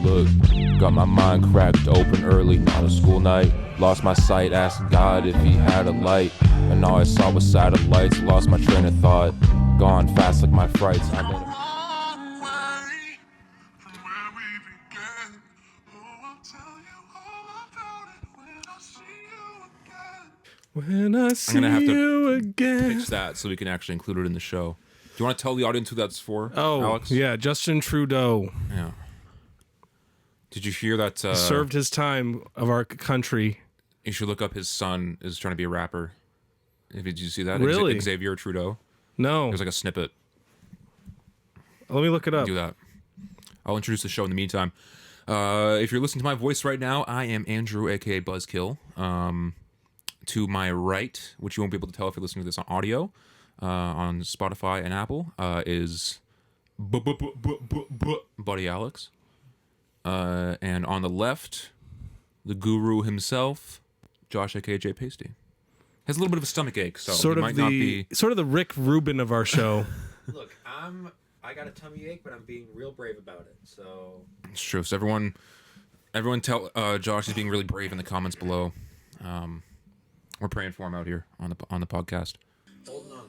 Look, got my mind cracked open early on a school night. Lost my sight, asked God if he had a light, and all I saw was satellites. Lost my train of thought, gone fast like my frights. I'm in a when I see I'm gonna have to you again. pitch that so we can actually include it in the show. Do you want to tell the audience who that's for, Alex? Yeah, Justin Trudeau. Yeah. Did you hear that? Served his time of our country. You should look up his son is trying to be a rapper. Did you see that? Really? Xavier Trudeau. No. There's like a snippet. Let me look it up. Do that. I'll introduce the show in the meantime. If you're listening to my voice right now, I am Andrew, aka Buzzkill. To my right, which you won't be able to tell if you're listening to this on audio, on Spotify and Apple, is Buddy Alex. And on the left, the guru himself, Josh, aka J Pasty. Has a little bit of a stomach ache, so sort he of might not be... Sort of the Rick Rubin of our show. Look, I got a tummy ache, but I'm being real brave about it. So It's true. So everyone tell Josh he's being really brave in the comments below. We're praying for him out here on the podcast. holding on.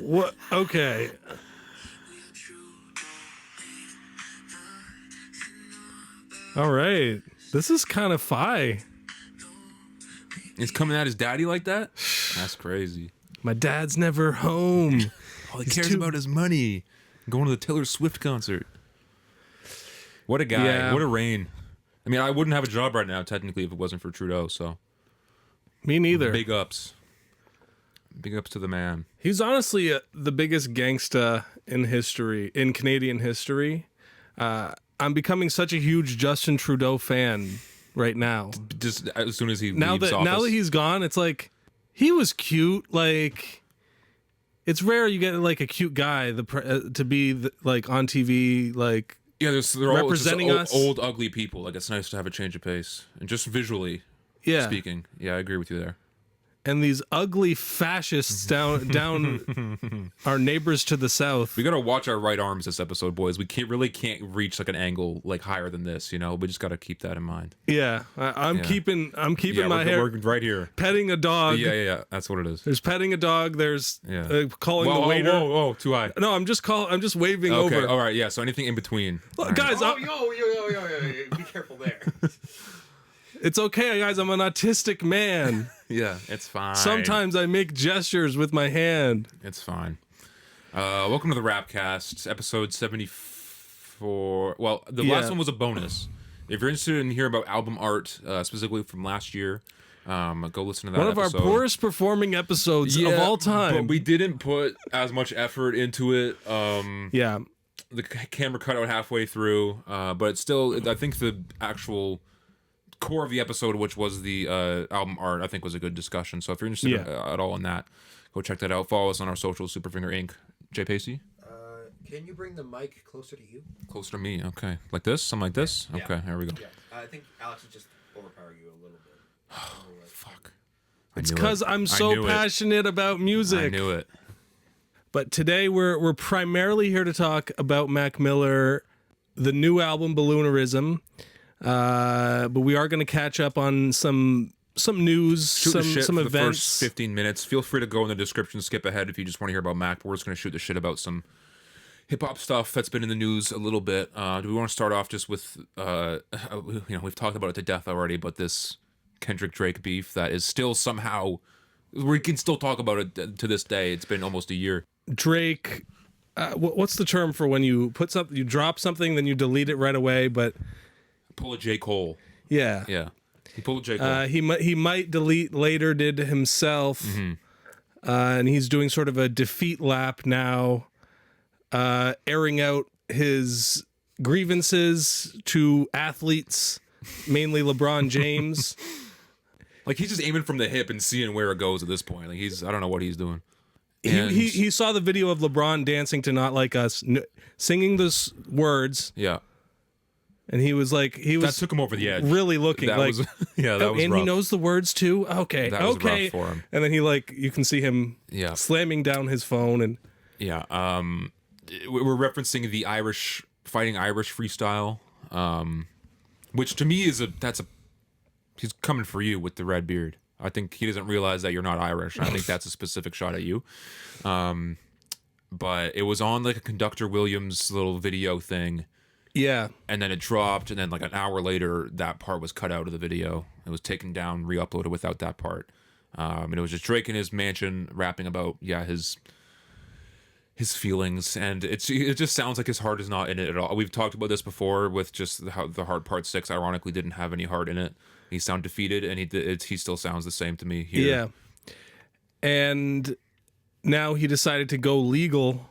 What? Okay. All right. This is kind of fi. He's coming at his daddy like that? That's crazy. My dad's never home. All he cares about is money. Going to the Taylor Swift concert. What a guy. Yeah. What a reign. I mean, I wouldn't have a job right now, technically, if it wasn't for Trudeau, so. Me neither. Big ups. Big ups to the man. He's honestly the biggest gangsta in history, in Canadian history. I'm becoming such a huge Justin Trudeau fan right now. Just as soon as he Now leaves that office. he's gone, it's like he was cute. Like it's rare you get like a cute guy to be like on TV. Like Yeah, they're all representing just us. old, ugly people. Like, it's nice to have a change of pace. And just visually speaking. Yeah, I agree with you there. And these ugly fascists down our neighbors to the south. We gotta watch our right arms this episode, boys. We can't reach like an angle like higher than this, you know. We just gotta keep that in mind. Yeah, I'm keeping my hair. We're right here. Petting a dog. Yeah. That's what it is. There's petting a dog. There's calling Whoa, the waiter. Whoa, too high. No, I'm just waving Okay, over. all right, yeah. So anything in between, Look, guys. Yo, be careful there. It's okay, guys. I'm an autistic man. Yeah, it's fine. Sometimes I make gestures with my hand. It's fine. Welcome to the Rapcast, episode 74. Well, the last one was a bonus. If you're interested in hearing about album art, specifically from last year, go listen to that. One of episode. our poorest performing episodes of all time. But we didn't put as much effort into it. Yeah. The camera cut out halfway through, but it's still, I think the actual core of the episode, which was the album art, I think was a good discussion. So if you're interested at all in that, go check that out. Follow us on our socials, SuperFinger Inc. J Pacey? Can you bring the mic closer to you? Closer to me, okay. Like this? Something like this? Yeah. Okay, here we go. Yeah. I think Alex would just overpower you a little bit. Fuck. It's because I'm so passionate about music. I knew it. But today we're primarily here to talk about Mac Miller, the new album Balloonerism. But we are going to catch up on some news, some events. The first 15 minutes. Feel free to go in the description, skip ahead if you just want to hear about Mac. We're just going to shoot the shit about some hip-hop stuff that's been in the news a little bit. Do we want to start off just with, we've talked about it to death already, but this Kendrick-Drake beef that is still somehow, we can still talk about it to this day. It's been almost a year. Drake, what's the term for when you put something, you drop something, then you delete it right away, but... Pull a J. Cole. Yeah. Yeah. He pulled a J. Cole. He might delete later, did himself. Mm-hmm. And he's doing sort of a defeat lap now, airing out his grievances to athletes, mainly LeBron James. Like, he's just aiming from the hip and seeing where it goes at this point. Like, I don't know what he's doing. He saw the video of LeBron dancing to Not Like Us, singing those words. Yeah. and he was that took him over the edge. really looking That like was that was and rough. he knows the words too. Okay, That was okay. rough for him. And then he you can see him slamming down his phone and Yeah. We're referencing the Fighting Irish freestyle, which to me is he's coming for you with the red beard. I think he doesn't realize that you're not Irish. I think that's a specific shot at you. But it was on like a Conductor Williams little video thing. yeah. And then it dropped, and then like an hour later, that part was cut out of the video. It was taken down, re-uploaded without that part. And it was just Drake in his mansion rapping about his feelings, and it just sounds like his heart is not in it at all. We've talked about this before with just how the Heart Part 6 ironically didn't have any heart in it. He sounded defeated, and he still sounds the same to me here. Yeah. And now he decided to go legal.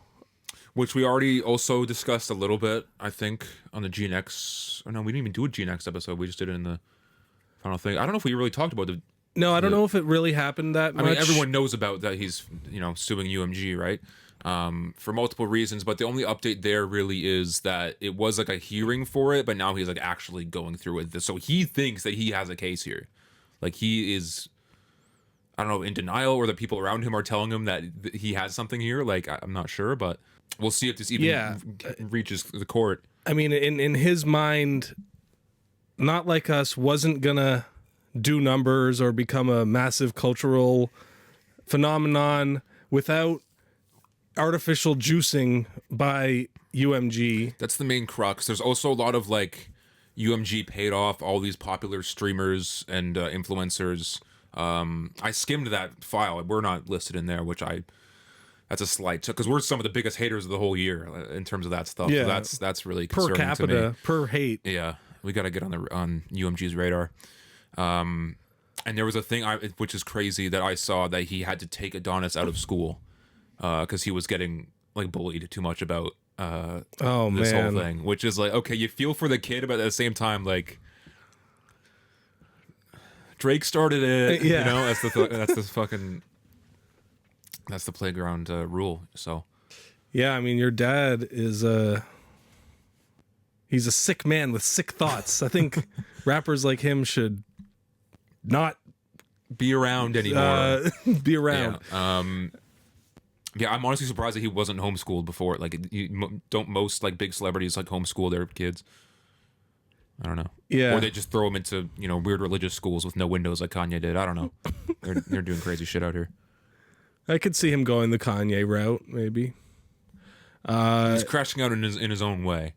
Which we already also discussed a little bit, I think, on the GNX. Oh, no, we didn't even do a GNX episode. We just did it in the final thing. I don't know if we really talked about No, I don't know if it really happened that much. I mean, everyone knows about that he's, suing UMG, right? For multiple reasons, but the only update there really is that it was like a hearing for it, but now he's like actually going through it. So he thinks that he has a case here. Like he is, I don't know, in denial, or the people around him are telling him that he has something here. Like, I'm not sure, but we'll see if this even reaches the court. I mean, in his mind, Not Like Us wasn't gonna do numbers or become a massive cultural phenomenon without artificial juicing by UMG. That's the main crux. There's also a lot of like UMG paid off all these popular streamers and influencers. I skimmed that file. We're not listed in there, that's a slight, because we're some of the biggest haters of the whole year in terms of that stuff. Yeah. So that's really Per concerning to me. capita, per hate. Yeah, we got to get on UMG's radar. And there was a thing which is crazy that I saw, that he had to take Adonis out of school because he was getting like bullied too much about this whole thing. Which is like, okay, you feel for the kid, but at the same time, like Drake started it. Yeah. That's the playground rule. So Yeah, I mean, your dad is he's a sick man with sick thoughts. I think rappers like him should not be around anymore. be around. Yeah. I'm honestly surprised that he wasn't homeschooled before. Like, don't most like big celebrities like homeschool their kids? I don't know. Yeah. Or they just throw them into weird religious schools with no windows like Kanye did. I don't know. They're doing crazy shit out here. I could see him going the Kanye route, maybe. He's crashing out in his own way.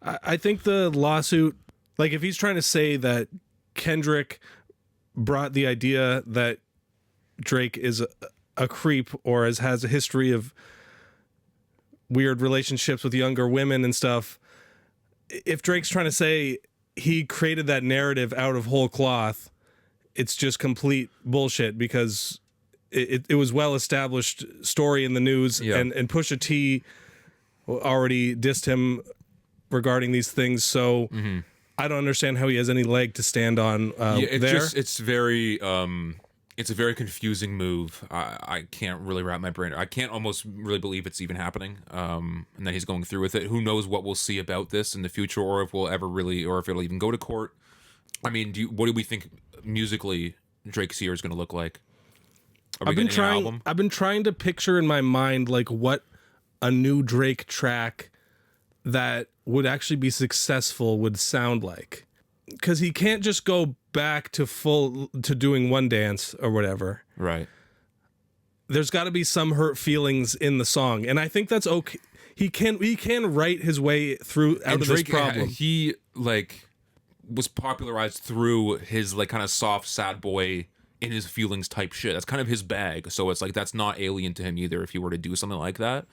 I think the lawsuit, like if he's trying to say that Kendrick brought the idea that Drake is a creep or has a history of weird relationships with younger women and stuff, if Drake's trying to say he created that narrative out of whole cloth, it's just complete bullshit, because it was well-established story in the news, and Pusha T already dissed him regarding these things, so I don't understand how he has any leg to stand on it's a very confusing move. I can't really wrap my brain. I can't almost really believe it's even happening, and that he's going through with it. Who knows what we'll see about this in the future, or if we'll ever really, or if it'll even go to court. I mean, what do we think musically Drake's year is going to look like? I've been trying to picture in my mind like what a new Drake track that would actually be successful would sound like, because he can't just go back to doing one dance or whatever. Right. There's got to be some hurt feelings in the song, and I think that's okay. He can write his way through out of Drake, this problem. He like was popularized through his like kind of soft sad boy in his feelings type shit. That's kind of his bag. So it's like, that's not alien to him either if he were to do something like that.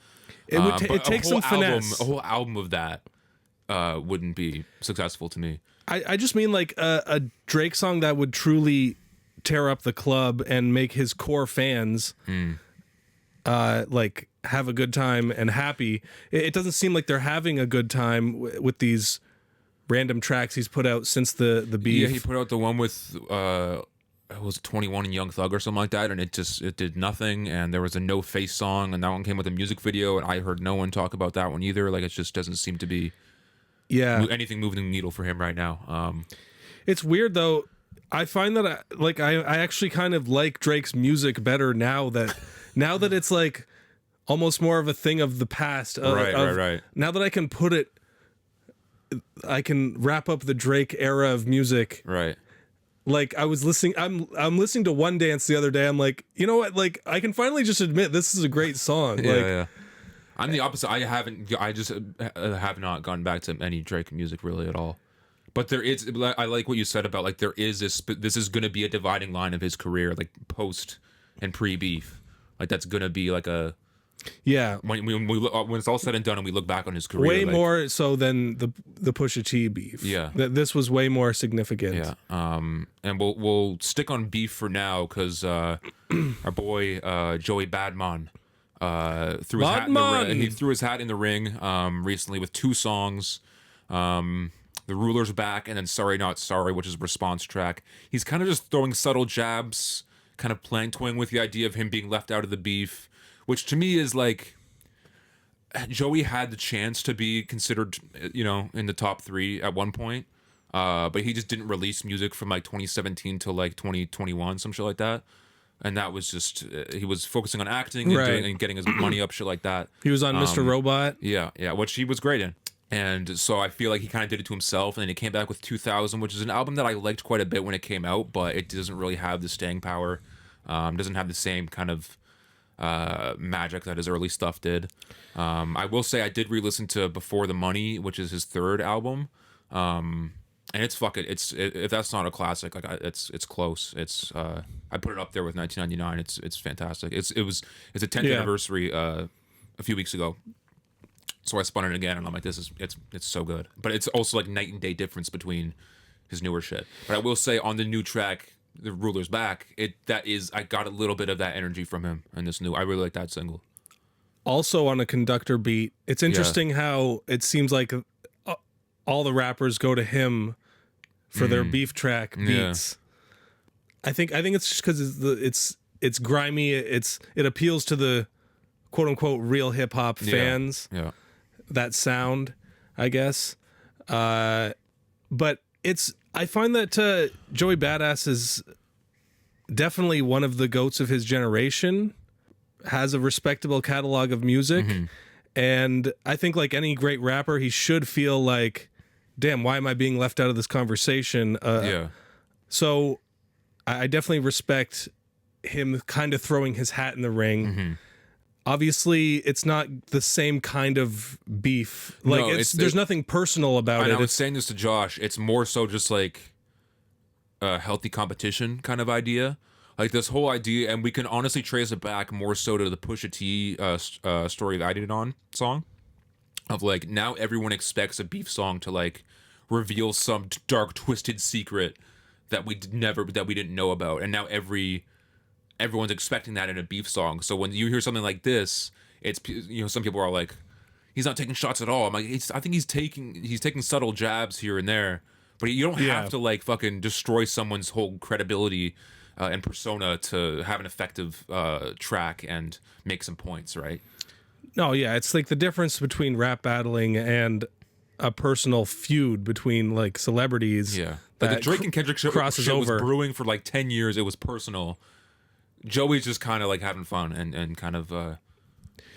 It takes some finesse. A whole album of that wouldn't be successful to me. I just mean like a Drake song that would truly tear up the club and make his core fans like have a good time and happy. It doesn't seem like they're having a good time with these random tracks he's put out since the beef. Yeah, he put out the one with was 21 and Young Thug or something like that, and it did nothing. And there was a No Face song, and that one came with a music video, and I heard no one talk about that one either. Like, it just doesn't seem to be Yeah. anything moving the needle for him right now. It's weird though. I find that I actually kind of like Drake's music better now that it's like almost more of a thing of the past. Right. Now that I can put it, I can wrap up the Drake era of music. Right. Like I'm listening to One Dance the other day. I'm like, you know what? Like I can finally just admit this is a great song. Yeah. I'm the opposite. I just have not gone back to any Drake music really at all. But I like what you said about like there is this is going to be a dividing line of his career, like post and pre-beef. Like that's going to be like a when it's all said and done and we look back on his career, way like, more so than the Pusha T beef. Yeah, that this was way more significant. Yeah. And we'll stick on beef for now because our boy Joey Badman he threw his hat in the ring recently with 2 songs. The Ruler's Back, and then Sorry Not Sorry, which is a response track. He's kind of just throwing subtle jabs, kind of toying with the idea of him being left out of the beef, which to me is like, Joey had the chance to be considered, in the top 3 at one point, but he just didn't release music from like 2017 to like 2021, some shit like that. And that was just, he was focusing on acting and getting his money up, shit like that. He was on Mr. Robot. Yeah, which he was great in. And so I feel like he kind of did it to himself, and then he came back with 2000, which is an album that I liked quite a bit when it came out, but it doesn't really have the staying power. Doesn't have the same kind of magic that his early stuff did. I will say I did re-listen to Before the Money, which is his 3rd album, and it's if that's not a classic, like it's close. It's I put it up there with 1999. It's fantastic. It's a 10th anniversary a few weeks ago. So I spun it again, and I'm like, it's so good. But it's also like night and day difference between his newer shit. But I will say on the new track, The Ruler's Back, I got a little bit of that energy from him in this new. I really like that single. Also on a conductor beat, it's interesting how it seems like all the rappers go to him for their beef track beats. Yeah. I think it's just because it's grimy. It appeals to the quote unquote real hip hop fans. Yeah. That sound, I guess. But I find that Joey Badass is definitely one of the goats of his generation, has a respectable catalog of music. Mm-hmm. And I think like any great rapper, he should feel like, damn, why am I being left out of this conversation? So I definitely respect him kind of throwing his hat in the ring. Mm-hmm. Obviously, it's not the same kind of beef. Like, there's nothing personal about it. I was saying this to Josh. It's more so just like a healthy competition kind of idea. Like this whole idea, and we can honestly trace it back more so to the Pusha T Story That I Did It On song. Of like, now everyone expects a beef song to like reveal some dark, twisted secret that we didn't know about. And now everyone's expecting that in a beef song. So when you hear something like this, it's, some people are like, he's not taking shots at all. I'm like, I think he's taking subtle jabs here and there, but you don't have to like fucking destroy someone's whole credibility and persona to have an effective track and make some points, right? No, yeah, it's like the difference between rap battling and a personal feud between like celebrities. Yeah, like the Drake and Kendrick shit was brewing for like 10 years. It was personal. Joey's just kind of like having fun and kind of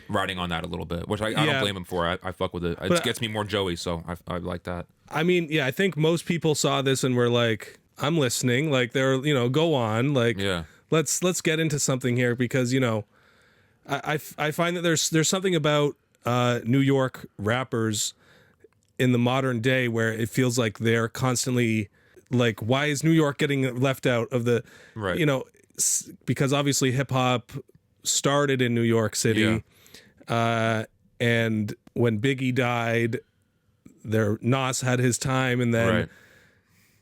riding on that a little bit, which I don't blame him for. I fuck with it. It gets me more Joey, so I like that. I mean, yeah, I think most people saw this and were like, I'm listening. Like they're, go on. Like, let's get into something here because, I find that there's something about New York rappers in the modern day where it feels like they're constantly like, why is New York getting left out of the, because obviously hip hop started in New York City. And when Biggie died, Nas had his time, and then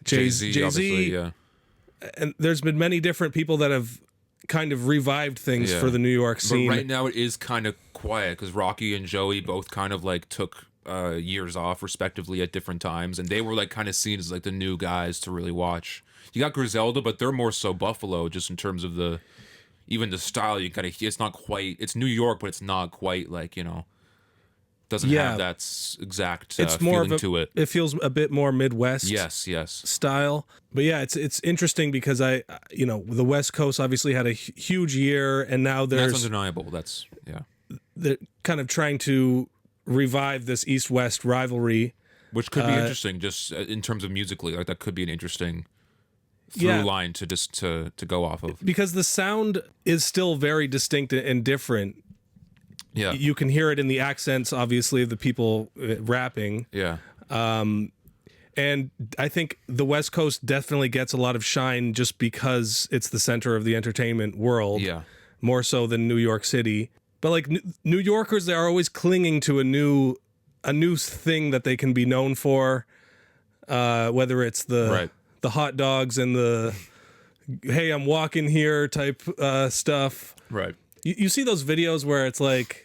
Jay-Z, and there's been many different people that have kind of revived things for the New York scene. But right now it is kind of quiet because Rocky and Joey both kind of like took years off respectively at different times, and they were like kind of seen as like the new guys to really watch. You got Griselda, but they're more so Buffalo, just in terms of even the style. You gotta, it's not quite, it's New York, but it's not quite like, the doesn't have that exact it's more feeling of to it. It feels a bit more Midwest. Yes. Style. But yeah, it's interesting because the West Coast obviously had a huge year, and now That's undeniable. They're kind of trying to revive this East-West rivalry, which could be interesting, just in terms of musically. Like that could be an interesting through line to just to go off of, because the sound is still very distinct and different. Yeah, you can hear it in the accents, obviously, of the people rapping. Yeah. And I think the West Coast definitely gets a lot of shine just because it's the center of the entertainment world. Yeah. More so than New York City. But like New Yorkers, they are always clinging to a new thing that they can be known for. Whether it's the hot dogs and the hey, I'm walking here type stuff. Right. You see those videos where it's like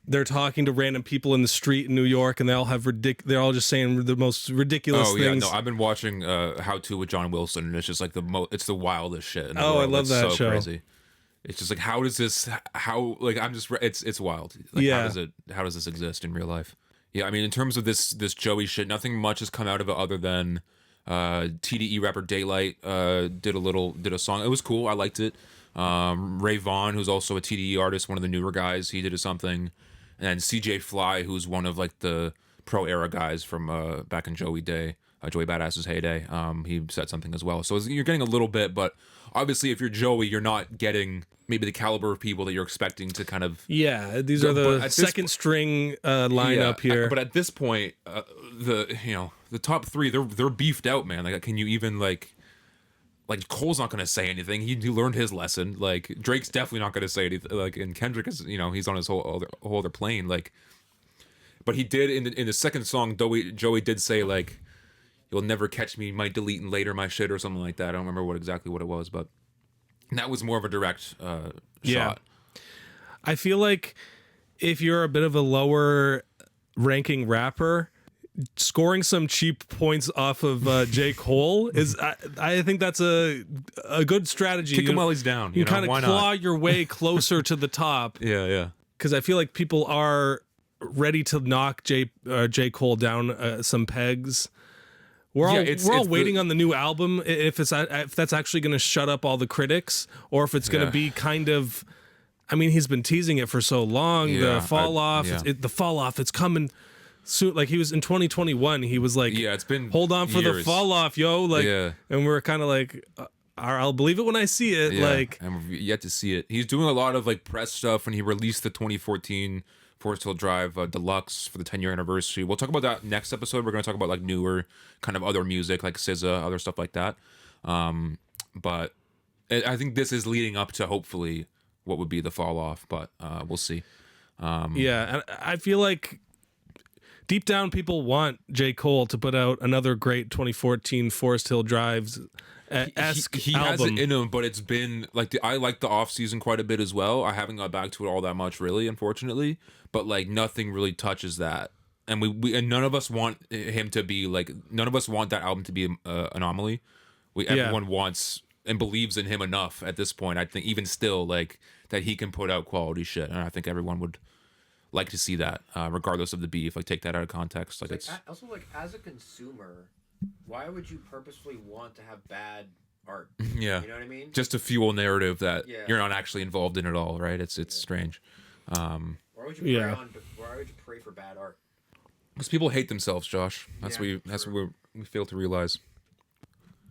they're talking to random people in the street in New York, and they all have they're all just saying the most ridiculous things. Oh yeah, no, I've been watching How To with John Wilson, and it's just like it's the wildest shit in the world. I love that show. Crazy. It's just like, it's wild. Like, yeah. How does this exist in real life? Yeah, I mean, in terms of this Joey shit, nothing much has come out of it other than TDE rapper Daylight did a song. It was cool. I liked it. Ray Vaughn, who's also a TDE artist, one of the newer guys, he did something. And then CJ Fly, who's one of like the pro era guys from back in Joey Badass's heyday, he said something as well. So you're getting a little bit, but obviously if you're Joey, you're not getting maybe the caliber of people that you're expecting to kind of... Yeah, these are the second string lineup here. But at this point, the top three, they're beefed out, man. Like, can you even like Cole's not going to say anything. He learned his lesson. Like Drake's definitely not going to say anything. Like, and Kendrick is, he's on his whole other plane. Like, but he did in the second song, Joey did say like, "You'll never catch me, might delete and later my shit," or something like that. I don't remember exactly what it was, but that was more of a direct shot. I feel like if you're a bit of a lower ranking rapper, scoring some cheap points off of J. Cole is, I think that's a good strategy. Kick him while he's down. You kind of claw your way closer to the top. Yeah. Because I feel like people are ready to knock J. Cole down some pegs. We're all waiting on the new album. If that's actually going to shut up all the critics, or if it's going to be kind of. I mean, he's been teasing it for so long. The fall off. The fall off. It's coming. Soon, like he was in 2021, he was like, it's been hold on for the fall off, yo. Like, and we're kind of like, I'll believe it when I see it. Like, and we've yet to see it. He's doing a lot of like press stuff, and he released the 2014 Forest Hill Drive Deluxe for the 10-year anniversary. We'll talk about that next episode. We're going to talk about like newer kind of other music, like SZA, other stuff like that. But I think this is leading up to hopefully what would be the fall off, but we'll see. And I feel like deep down, people want J. Cole to put out another great 2014 Forest Hill Drives esque he album. Has it in him, but it's been like I like the off season quite a bit as well. I haven't got back to it all that much, really, unfortunately. But like nothing really touches that, and we none of us want him to be like. None of us want that album to be an anomaly. Everyone wants and believes in him enough at this point. I think even still like that he can put out quality shit, and I think everyone would like to see that, regardless of the beef. Like, take that out of context. Like, it's also like, as a consumer, why would you purposefully want to have bad art? Yeah, you know what I mean. Just to fuel narrative that you're not actually involved in at all, right? It's strange. Why would you pray for bad art? Because people hate themselves, Josh. That's what we fail to realize.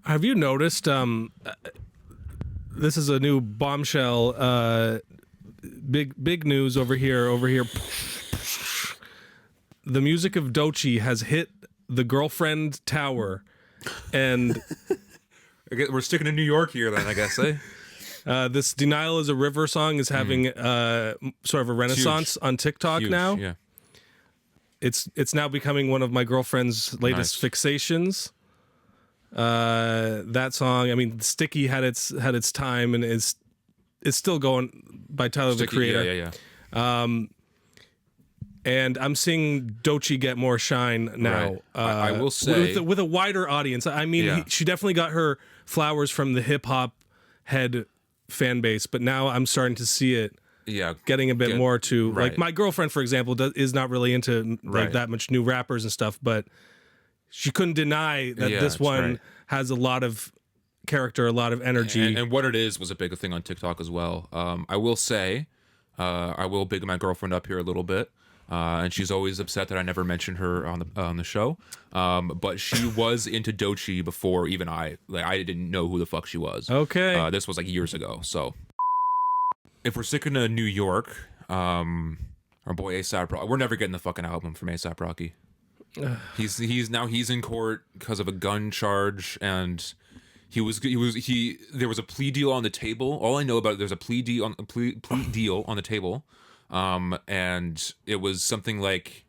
Have you noticed? This is a new bombshell. Big news over here. The music of Doechii has hit the Girlfriend Tower, and we're sticking to New York here then, I guess, eh? This Denial is a River song is having sort of a renaissance on TikTok now. Yeah. It's now becoming one of my girlfriend's latest fixations. That song, I mean, Sticky had its time and is still going by Tyler, the Creator. Yeah. And I'm seeing Doechii get more shine now. Right. I will say, with a wider audience. I mean, she definitely got her flowers from the hip hop head fan base, but now I'm starting to see it getting a bit more to right. like my girlfriend, for example, is not really into like Right. that much new rappers and stuff, but she couldn't deny that Yeah, this that's one right. has a lot of character, a lot of energy. And what it is was a big thing on TikTok as well. I will say, I will big my girlfriend up here a little bit, and she's always upset that I never mentioned her on the show. But she was into Doechii before even I didn't know who the fuck she was. Okay. This was like years ago. So if we're sticking to New York, our boy ASAP Rocky, we're never getting the fucking album from ASAP Rocky. He's in court because of a gun charge, and there was a plea deal on the table. All I know about it, there's a plea deal on the table, and it was something like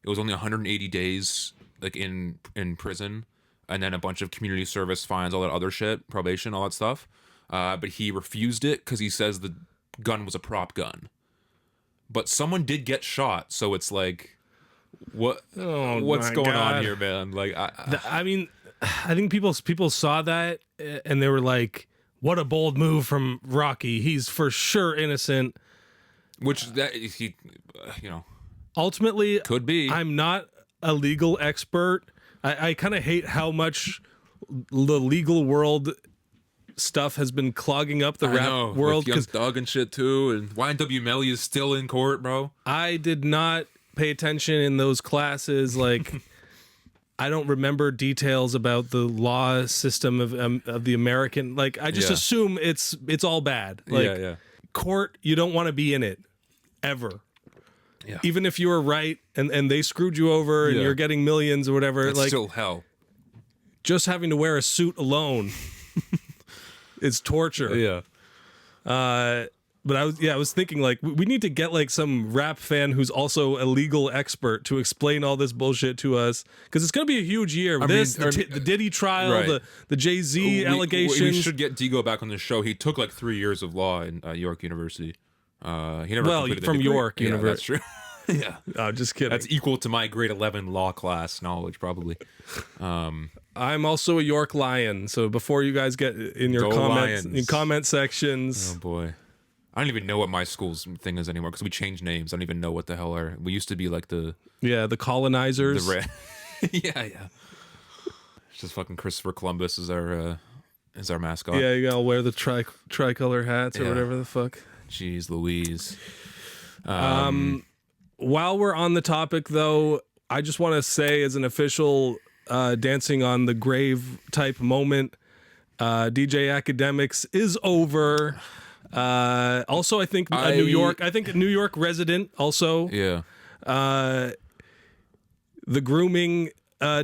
it was only 180 days like in prison, and then a bunch of community service fines, all that other shit, probation, all that stuff. But he refused it because he says the gun was a prop gun. But someone did get shot, so it's like, what's my going God. on here, man? Like, I mean, I think people saw that and they were like, "What a bold move from Rocky! He's for sure innocent." which that he, Ultimately, could be. I'm not a legal expert. I kind of hate how much the legal world stuff has been clogging up the rap world because Doug and shit too, and YNW Melly is still in court, bro. I did not pay attention in those classes. Like, I don't remember details about the law system of the American. Like, I just Yeah. assume it's all bad. Like, yeah. court, you don't want to be in it ever. Yeah. Even if you were right and they screwed you over and Yeah. you're getting millions or whatever, It's like still hell. just having to wear a suit alone is torture. Yeah. But I was thinking like we need to get like some rap fan who's also a legal expert to explain all this bullshit to us, because it's gonna be a huge year. The Diddy trial, right. the Jay-Z allegations. We should get Digo back on the show. He took like 3 years of law in York University. He never completed the from degree. York Yeah, University. that's true. Yeah. Oh, just kidding. That's equal to my grade 11 law class knowledge, probably. I'm also a York Lion, so before you guys get in your Go comments Lions. in comment sections, Oh boy, I don't even know what my school's thing is anymore because we changed names. I don't even know what the hell are. We used to be like the colonizers. yeah. It's just fucking Christopher Columbus is our mascot. Yeah, you gotta wear the tricolor hats or Yeah. whatever the fuck. Jeez Louise. While we're on the topic, though, I just want to say, as an official dancing on the grave type moment, DJ Akademiks is over. Also, I think a New York resident. Also, Yeah. the grooming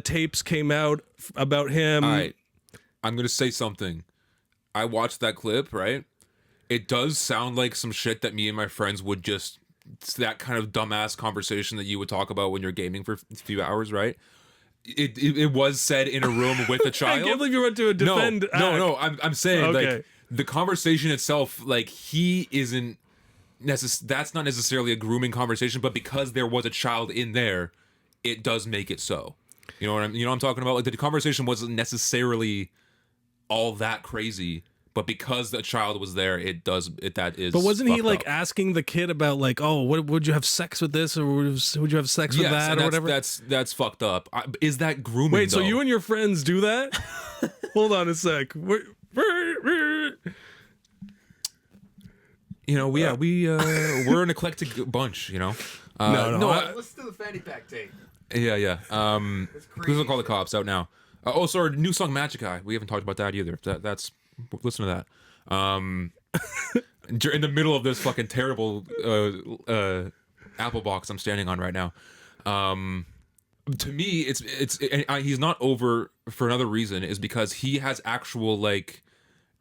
tapes came out about him. All right. I'm gonna say something. I watched that clip, right? It does sound like some shit that me and my friends would just, it's that kind of dumbass conversation that you would talk about when you're gaming for a few hours, right? It was said in a room with a I child. can't believe you went to a defend. No. I'm saying Okay. like the conversation itself, like he isn't that's not necessarily a grooming conversation, but because there was a child in there, it does make it so. You know what I'm talking about? Like the conversation wasn't necessarily all that crazy, but because the child was there, that is. But wasn't he fucked like up. asking the kid about like, oh, would you have sex with this, or would you have sex with Yes, that, and or whatever? That's fucked up. Is that grooming? Wait, so though? you and your friends do that? Hold on a sec. We're an eclectic bunch. No, Let's do the Fanny Pack tape. Yeah. It's crazy. Who's gonna call the cops out now? Sorry, new song Magic Eye. We haven't talked about that either. That's listen to that. In the middle of this fucking terrible apple box I'm standing on right now. To me, he's not over for another reason, is because he has actual like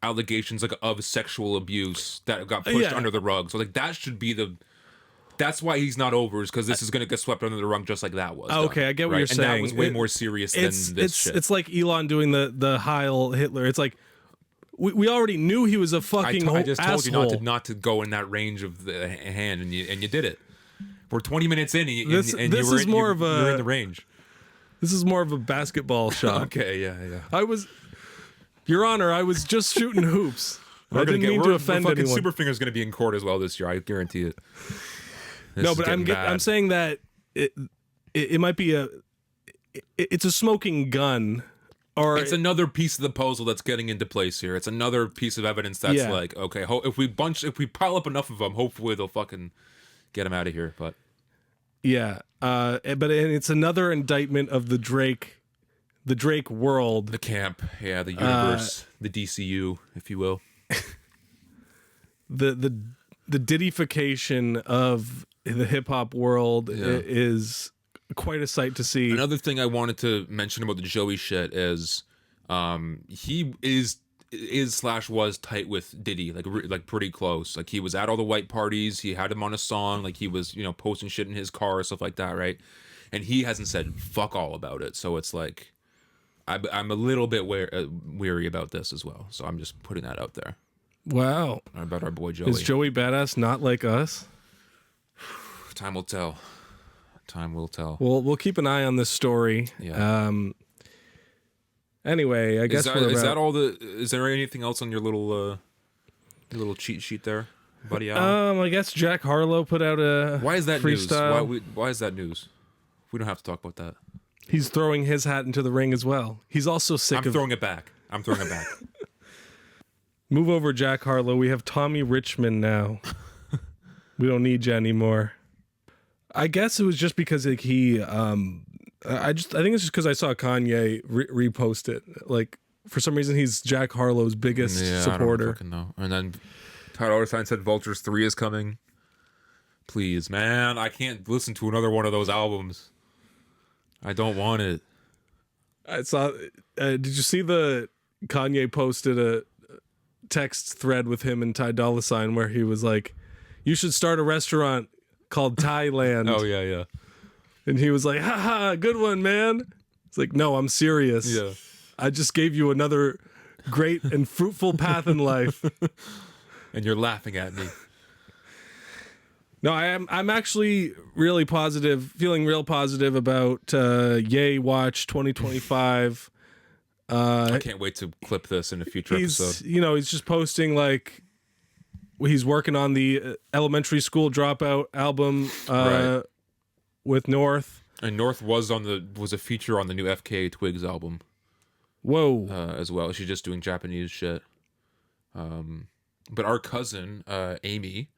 allegations like of sexual abuse that got pushed under the rug. So like that should be that's why he's not over, is because this is going to get swept under the rug just like that was. Okay, done, I get what right? you're saying. And that was way more serious than this shit. It's like Elon doing the Heil Hitler. It's like we already knew he was a fucking I just told asshole. you not to go in that range of the hand, and you did it. We're 20 minutes in, and This you're is in the range. This is more of a basketball shot. Okay, yeah. Your Honor, I was just shooting hoops. I didn't mean to offend anyone. SuperFinger's going to be in court as well this year. I guarantee it. No, but I'm saying that it might be it's a smoking gun, or it's another piece of the puzzle that's getting into place here. It's another piece of evidence that's like, okay, if we pile up enough of them, hopefully they'll fucking get him out of here. But yeah, but it's another indictment of the Drake world, the camp, the universe, the DCU, if you will. the Diddyfication of the hip hop world is quite a sight to see. Another thing I wanted to mention about the Joey shit is, he was tight with Diddy, like pretty close. Like he was at all the white parties. He had him on a song. Like he was, posting shit in his car, stuff like that, right? And he hasn't said fuck all about it. So it's like, I'm a little bit weary about this as well. So I'm just putting that out there. Wow. About our boy Joey. Is Joey Badass not like us? Time will tell. Time will tell. We'll keep an eye on this story. Yeah. Anyway, I guess is that all the? Is there anything else on your little cheat sheet there, buddy? Alan? I guess Jack Harlow put out a Why is that freestyle. news? Why is that news? We don't have to talk about that. He's throwing his hat into the ring as well. He's also sick of throwing it back. I'm throwing it back. Move over, Jack Harlow. We have Tommy Richmond now. We don't need you anymore. I guess it was just because he. I think it's just because I saw Kanye repost it. Like for some reason, he's Jack Harlow's biggest supporter. I don't fucking know. And then Tyler Sign said Vultures 3 is coming. Please, man, I can't listen to another one of those albums. I don't want it. I saw. Did you see the Kanye posted a text thread with him and Ty Dolla $ign where he was like, "You should start a restaurant called Thailand." Oh yeah. And he was like, "Ha, good one, man." It's like, "No, I'm serious. Yeah. I just gave you another great and fruitful path in life." And you're laughing at me. No, I'm actually really positive, feeling real positive about Ye Watch 2025. I can't wait to clip this in a future episode. He's just posting like he's working on the elementary school dropout album with North. And North was a feature on the new FKA Twigs album. Whoa. As well. She's just doing Japanese shit. But our cousin, Amy,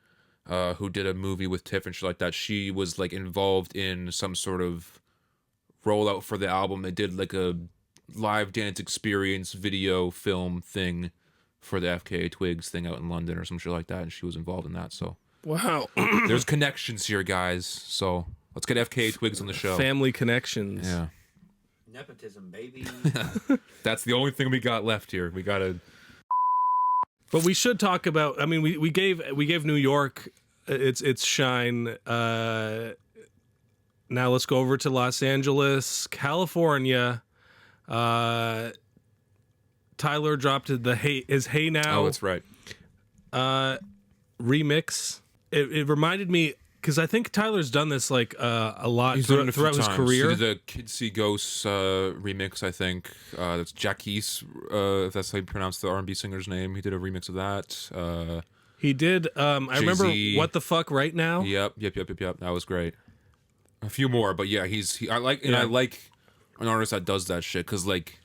who did a movie with Tiff and shit like that, she was like involved in some sort of rollout for the album. They did like a live dance experience video film thing for the FKA Twigs thing out in London or some shit like that, and she was involved in that. So wow. There's connections here, guys. So let's get FKA Twigs on the show. Family connections. Yeah. Nepotism, baby. That's the only thing we got left here. We gotta. But we should talk about. I mean, we gave New York its shine. Now let's go over to Los Angeles, California. Tyler dropped his Hey Now. Oh, that's right. Remix. It reminded me because I think Tyler's done this like a lot throughout his career. He did a Kids See Ghosts remix, I think. That's Jacquees, if that's how you pronounce the R&B singer's name. He did a remix of that. He did. I remember What the Fuck Right Now. Yep. That was great. A few more, but yeah, I like an artist that does that shit because like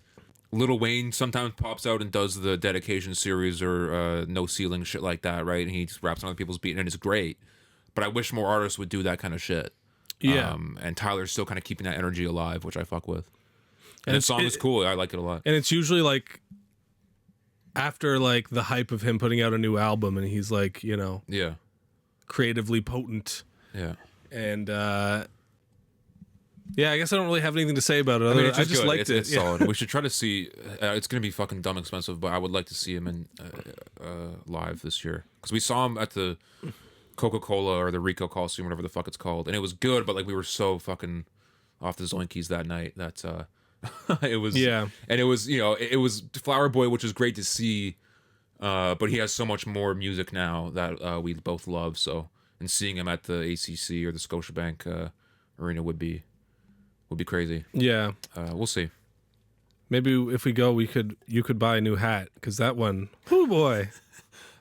Lil Wayne sometimes pops out and does the Dedication series or No Ceiling shit like that, right? And he just raps on other people's beat and it's great. But I wish more artists would do that kind of shit. Yeah. And Tyler's still kind of keeping that energy alive, which I fuck with. And the song is cool. I like it a lot. And it's usually like after like the hype of him putting out a new album and he's like, creatively potent. Yeah. And yeah, I guess I don't really have anything to say about it. I just liked it. It's solid. We should try to see. It's going to be fucking dumb expensive, but I would like to see him in live this year because we saw him at the Coca-Cola or the Rico Coliseum, whatever the fuck it's called, and it was good. But like we were so fucking off the zoinkies that night that it was. Yeah, and it was it was Flower Boy, which is great to see. But he has so much more music now that we both love. So and seeing him at the ACC or the Scotiabank Arena would be crazy. Yeah. We'll see. Maybe if we go, you could buy a new hat because that one, oh boy.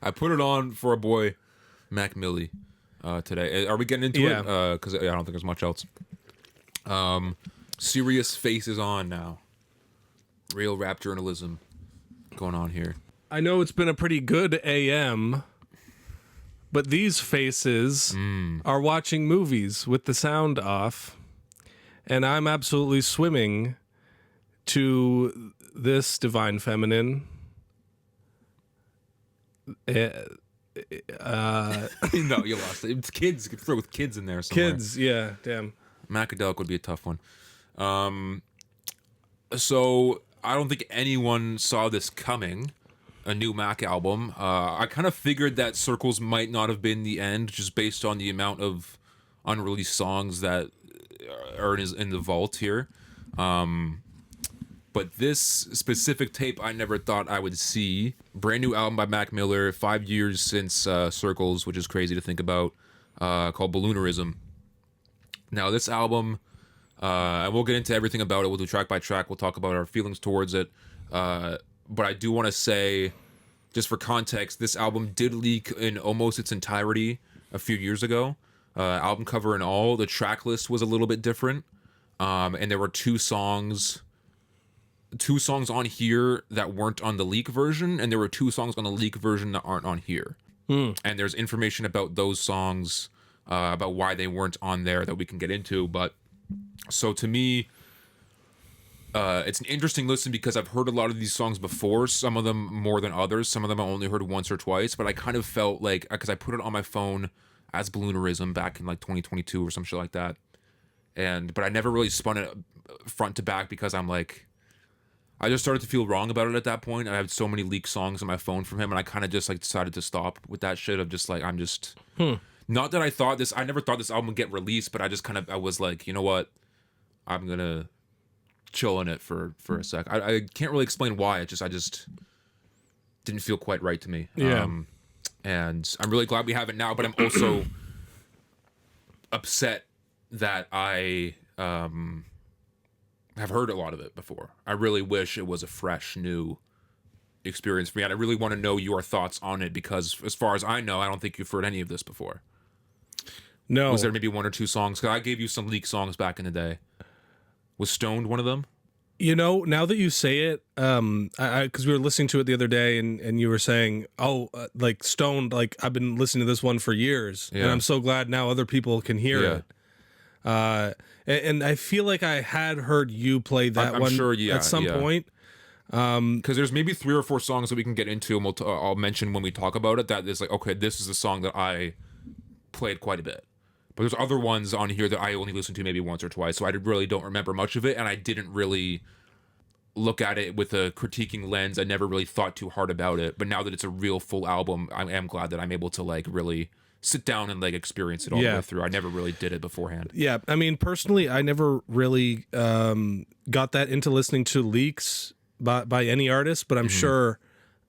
I put it on for our boy Mac Millie today. Are we getting into it? Because I don't think there's much else. Serious faces on now. Real rap journalism going on here. I know it's been a pretty good AM, but these faces are watching movies with the sound off, and I'm absolutely swimming to this divine feminine. No, you lost it. It's kids. You could throw with kids in there somewhere. Kids, yeah, damn. Macadelic would be a tough one. So I don't think anyone saw this coming. A new Mac album. I kind of figured that Circles might not have been the end, just based on the amount of unreleased songs that are in the vault here. But this specific tape, I never thought I would see. Brand new album by Mac Miller, 5 years since Circles, which is crazy to think about, called Balloonerism. Now, this album, and we'll get into everything about it. We'll do track by track. We'll talk about our feelings towards it. But I do want to say, just for context, this album did leak in almost its entirety a few years ago. Album cover and all. The track list was a little bit different. And there were two songs on here that weren't on the leak version, and there were two songs on the leak version that aren't on here. And there's information about those songs, about why they weren't on there that we can get into. But so to me, it's an interesting listen because I've heard a lot of these songs before, some of them more than others. Some of them I only heard once or twice, but I kind of felt like, because I put it on my phone as Balloonerism back in like 2022 or some shit like that. But I never really spun it front to back because I'm like, I just started to feel wrong about it at that point. I had so many leaked songs on my phone from him, and I kind of just like decided to stop with that shit of just like, not that I never thought this album would get released, but I was like, you know what? I'm going to chill in it for a sec. I can't really explain why. I just didn't feel quite right to me. Yeah. And I'm really glad we have it now, but I'm also upset that I have heard a lot of it before. I really wish it was a fresh, new experience for me. And I really want to know your thoughts on it because, as far as I know, I don't think you've heard any of this before. No. Was there maybe one or two songs? 'Cause I gave you some leaked songs back in the day. Was Stoned one of them? You know, now that you say it, because we were listening to it the other day, and you were saying, like Stoned, like I've been listening to this one for years, and I'm so glad now other people can hear it. And I feel like I had heard you play that one sure, at some point. Because there's maybe 3 or 4 songs that we can get into, and I'll mention when we talk about it. That is like, okay, this is a song that I played quite a bit. But there's other ones on here that I only listened to maybe once or twice, so I really don't remember much of it, and I didn't really look at it with a critiquing lens. I never really thought too hard about it. But now that it's a real full album, I am glad that I'm able to like really sit down and like experience it all the way through. I never really did it beforehand. Yeah, I mean, personally, I never really got that into listening to leaks by any artist, but I'm sure,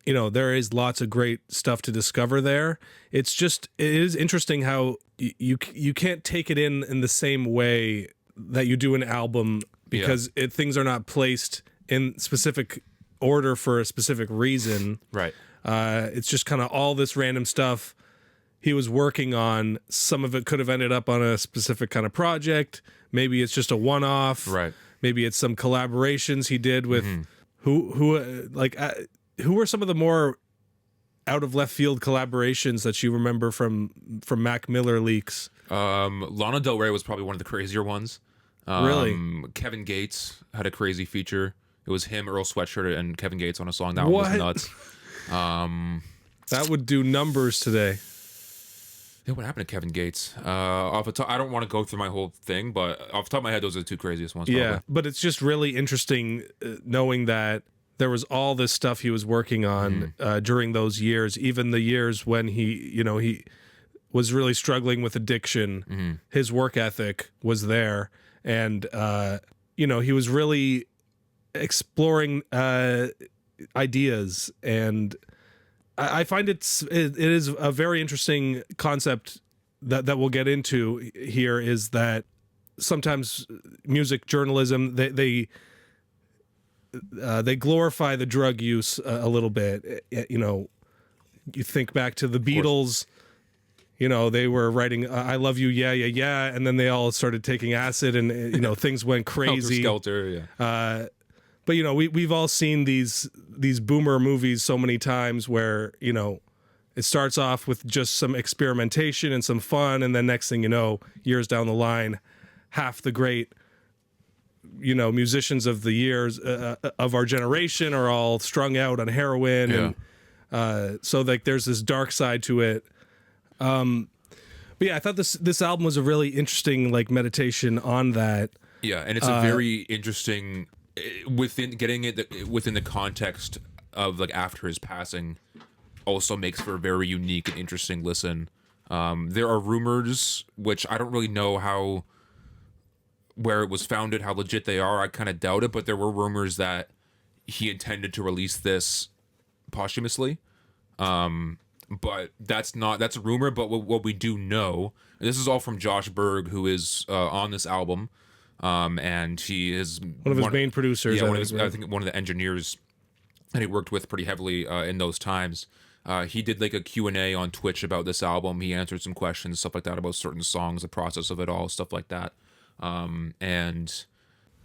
you know, there is lots of great stuff to discover there. It is interesting how you can't take it in the same way that you do an album because things are not placed in specific order for a specific reason. Right. It's just kind of all this random stuff he was working on. Some of it could have ended up on a specific kind of project. Maybe it's just a one-off. Right. Maybe it's some collaborations he did with who were some of the more out of left field collaborations that you remember from Mac Miller leaks? Lana Del Rey was probably one of the crazier ones. Really? Kevin Gates had a crazy feature. It was him, Earl Sweatshirt, and Kevin Gates on a song. That one was nuts. That would do numbers today. Yeah, what happened to Kevin Gates? Off the top, I don't want to go through my whole thing, but off the top of my head, those are the 2 craziest ones. Yeah, probably. but it's just really interesting knowing that there was all this stuff he was working on during those years, even the years when he was really struggling with addiction. His work ethic was there, and he was really exploring ideas, and I find it is a very interesting concept that we'll get into here, is that sometimes music journalism, they glorify the drug use a little bit, You think back to the Beatles, you know, they were writing I love you, yeah, yeah, yeah, and then they all started taking acid and you know, things went crazy. Skelter, yeah. But you know, we've all seen these boomer movies so many times where, you know, it starts off with just some experimentation and some fun, and then next thing you know, years down the line, half the great, you know, musicians of the years of our generation are all strung out on heroin, and so like there's this dark side to it. But yeah, I thought this album was a really interesting like meditation on that. Yeah, and it's a very interesting within getting it within the context of like after his passing. Also makes for a very unique and interesting listen. There are rumors, which I don't really know where it was founded, how legit they are. I kind of doubt it, but there were rumors that he intended to release this posthumously. But that's a rumor. But what we do know, and this is all from Josh Berg, who is on this album, and he is one of his main producers. Yeah, I think one of the engineers that he worked with pretty heavily in those times. He did like a Q&A on Twitch about this album. He answered some questions, stuff like that, about certain songs, the process of it all, stuff like that. And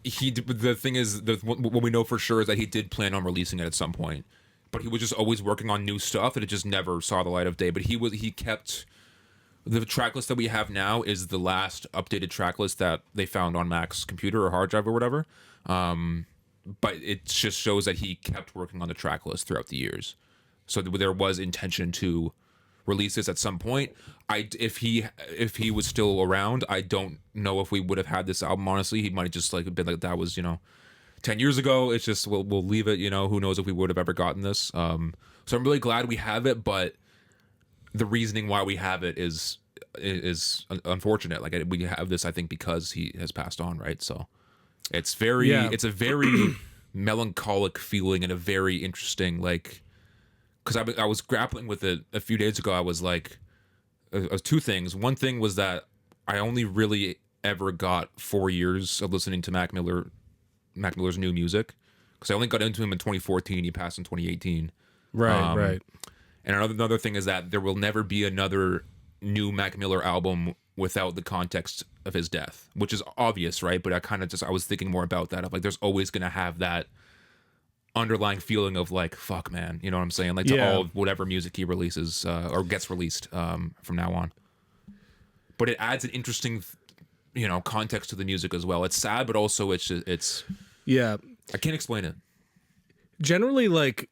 the thing is, what we know for sure is that he did plan on releasing it at some point, but he was just always working on new stuff, and it just never saw the light of day. But he kept the track list that we have now is the last updated track list that they found on Mac's computer or hard drive or whatever. But it just shows that he kept working on the track list throughout the years. So there was intention to release this at some point. If he was still around, I don't know if we would have had this album. Honestly, he might have just like been like, that was, you know, 10 years ago. It's just we'll leave it. You know, who knows if we would have ever gotten this. So I'm really glad we have it, but the reasoning why we have it is unfortunate. Like we have this, I think, because he has passed on, right? So it's it's a very melancholic feeling and a very interesting like. Because I was grappling with it a few days ago. I was like, two things. One thing was that I only really ever got 4 years of listening to Mac Miller's new music. Because I only got into him in 2014. He passed in 2018. Right. And another thing is that there will never be another new Mac Miller album without the context of his death, which is obvious, right? But I was thinking more about that. Of like, there's always going to have that underlying feeling of like, fuck, man, you know what I'm saying? Like to all of whatever music he releases or gets released from now on. But it adds an interesting, you know, context to the music as well. It's sad, but also it's I can't explain it. Generally, like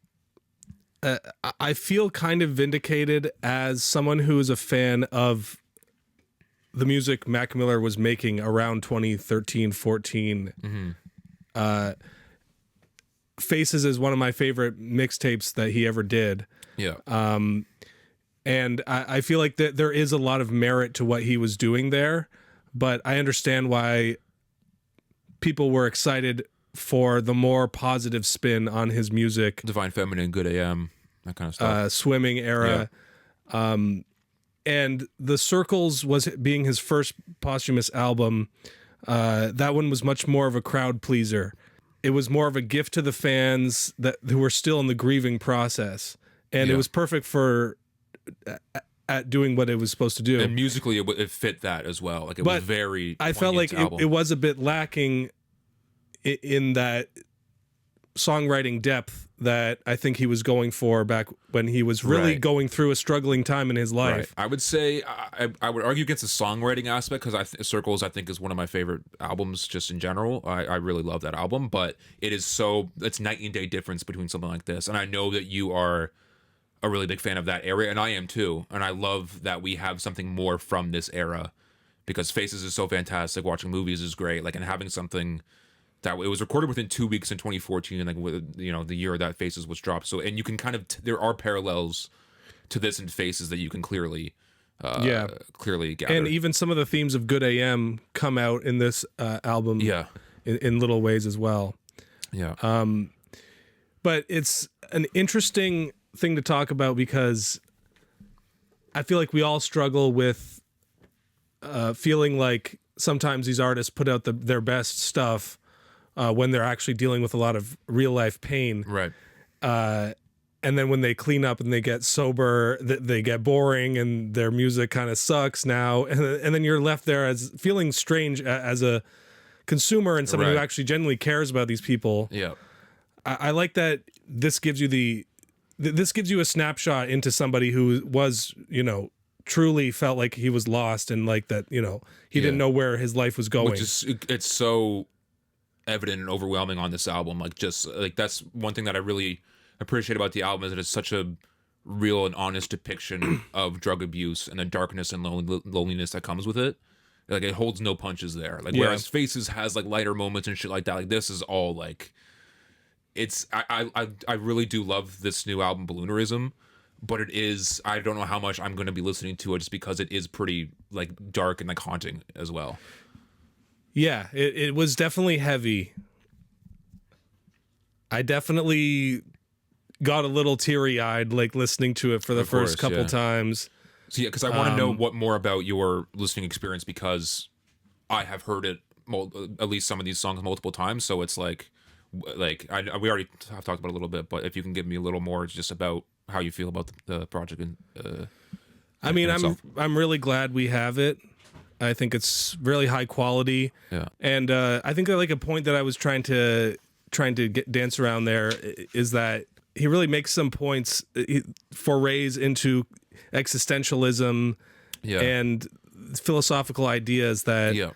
I feel kind of vindicated as someone who is a fan of the music Mac Miller was making around 2013, 14. Mm-hmm. Faces is one of my favorite mixtapes that he ever did. Yeah. And I feel like that there is a lot of merit to what he was doing there, but I understand why people were excited for the more positive spin on his music. Divine Feminine, Good AM, that kind of stuff. Swimming era. Yeah. And The Circles was being his first posthumous album. That one was much more of a crowd pleaser. It was more of a gift to the fans who were still in the grieving process. And it was perfect for at doing what it was supposed to do. And musically, it fit that as well. Like it was very. I felt like it was a bit lacking in that songwriting depth that I think he was going for back when he was really going through a struggling time in his life. Right. I would say I would argue against the songwriting aspect because Circles I think is one of my favorite albums just in general. I really love that album, but it's night and day difference between something like this. And I know that you are a really big fan of that era, and I am too. And I love that we have something more from this era because Faces is so fantastic. Watching movies is great. Like, and having something that it was recorded within 2 weeks in 2014, and like with, you know, the year that Faces was dropped. So, and you can kind of there are parallels to this in Faces that you can clearly gather. And even some of the themes of Good AM come out in this album, in little ways as well. Yeah. But it's an interesting thing to talk about because I feel like we all struggle with feeling like sometimes these artists put out their best stuff when they're actually dealing with a lot of real life pain. Right. and then when they clean up and they get sober, they get boring and their music kind of sucks now, and then you're left there as feeling strange as a consumer and someone who Right. actually genuinely cares about these people. Yeah. I like that this gives you this gives you a snapshot into somebody who was, truly felt like he was lost and like that, he didn't know where his life was going. Which is, it's so evident and overwhelming on this album. Like, just like, that's one thing that I really appreciate about the album, is that it's such a real and honest depiction of drug abuse and the darkness and loneliness that comes with it. Like, it holds no punches there. Like, whereas Faces has like lighter moments and shit like that. Like, this is all like, it's I really do love this new album, Balloonerism, but it is, I don't know how much I'm going to be listening to it, just because it is pretty like dark and like haunting as well. Yeah, it was definitely heavy. I definitely got a little teary-eyed like listeling to it for the first couple times. So yeah, because I want to know what more about your listening experience, because I have heard it at least some of these songs multiple times. So it's like we already have talked about it a little bit, but if you can give me a little more just about how you feel about the project and I mean, I'm really glad we have it. I think it's really high quality. Yeah. And I think that like a point that I was trying to dance around there is that he really makes some points, forays into existentialism and philosophical ideas that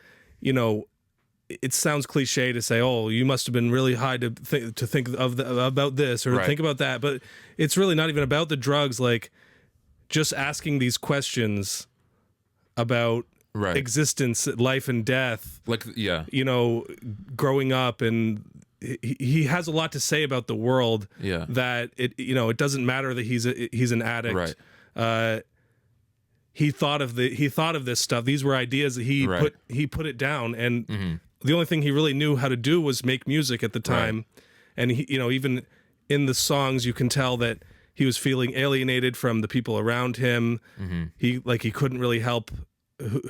it sounds cliche to say, oh, you must have been really high to think about this or think about that, but it's really not even about the drugs. Like, just asking these questions about existence, life and death, like growing up, and he has a lot to say about the world. That it doesn't matter that he's an addict. He thought of this stuff. These were ideas that he put it down, and the only thing he really knew how to do was make music at the time. And he, even in the songs, you can tell that he was feeling alienated from the people around him. He couldn't really help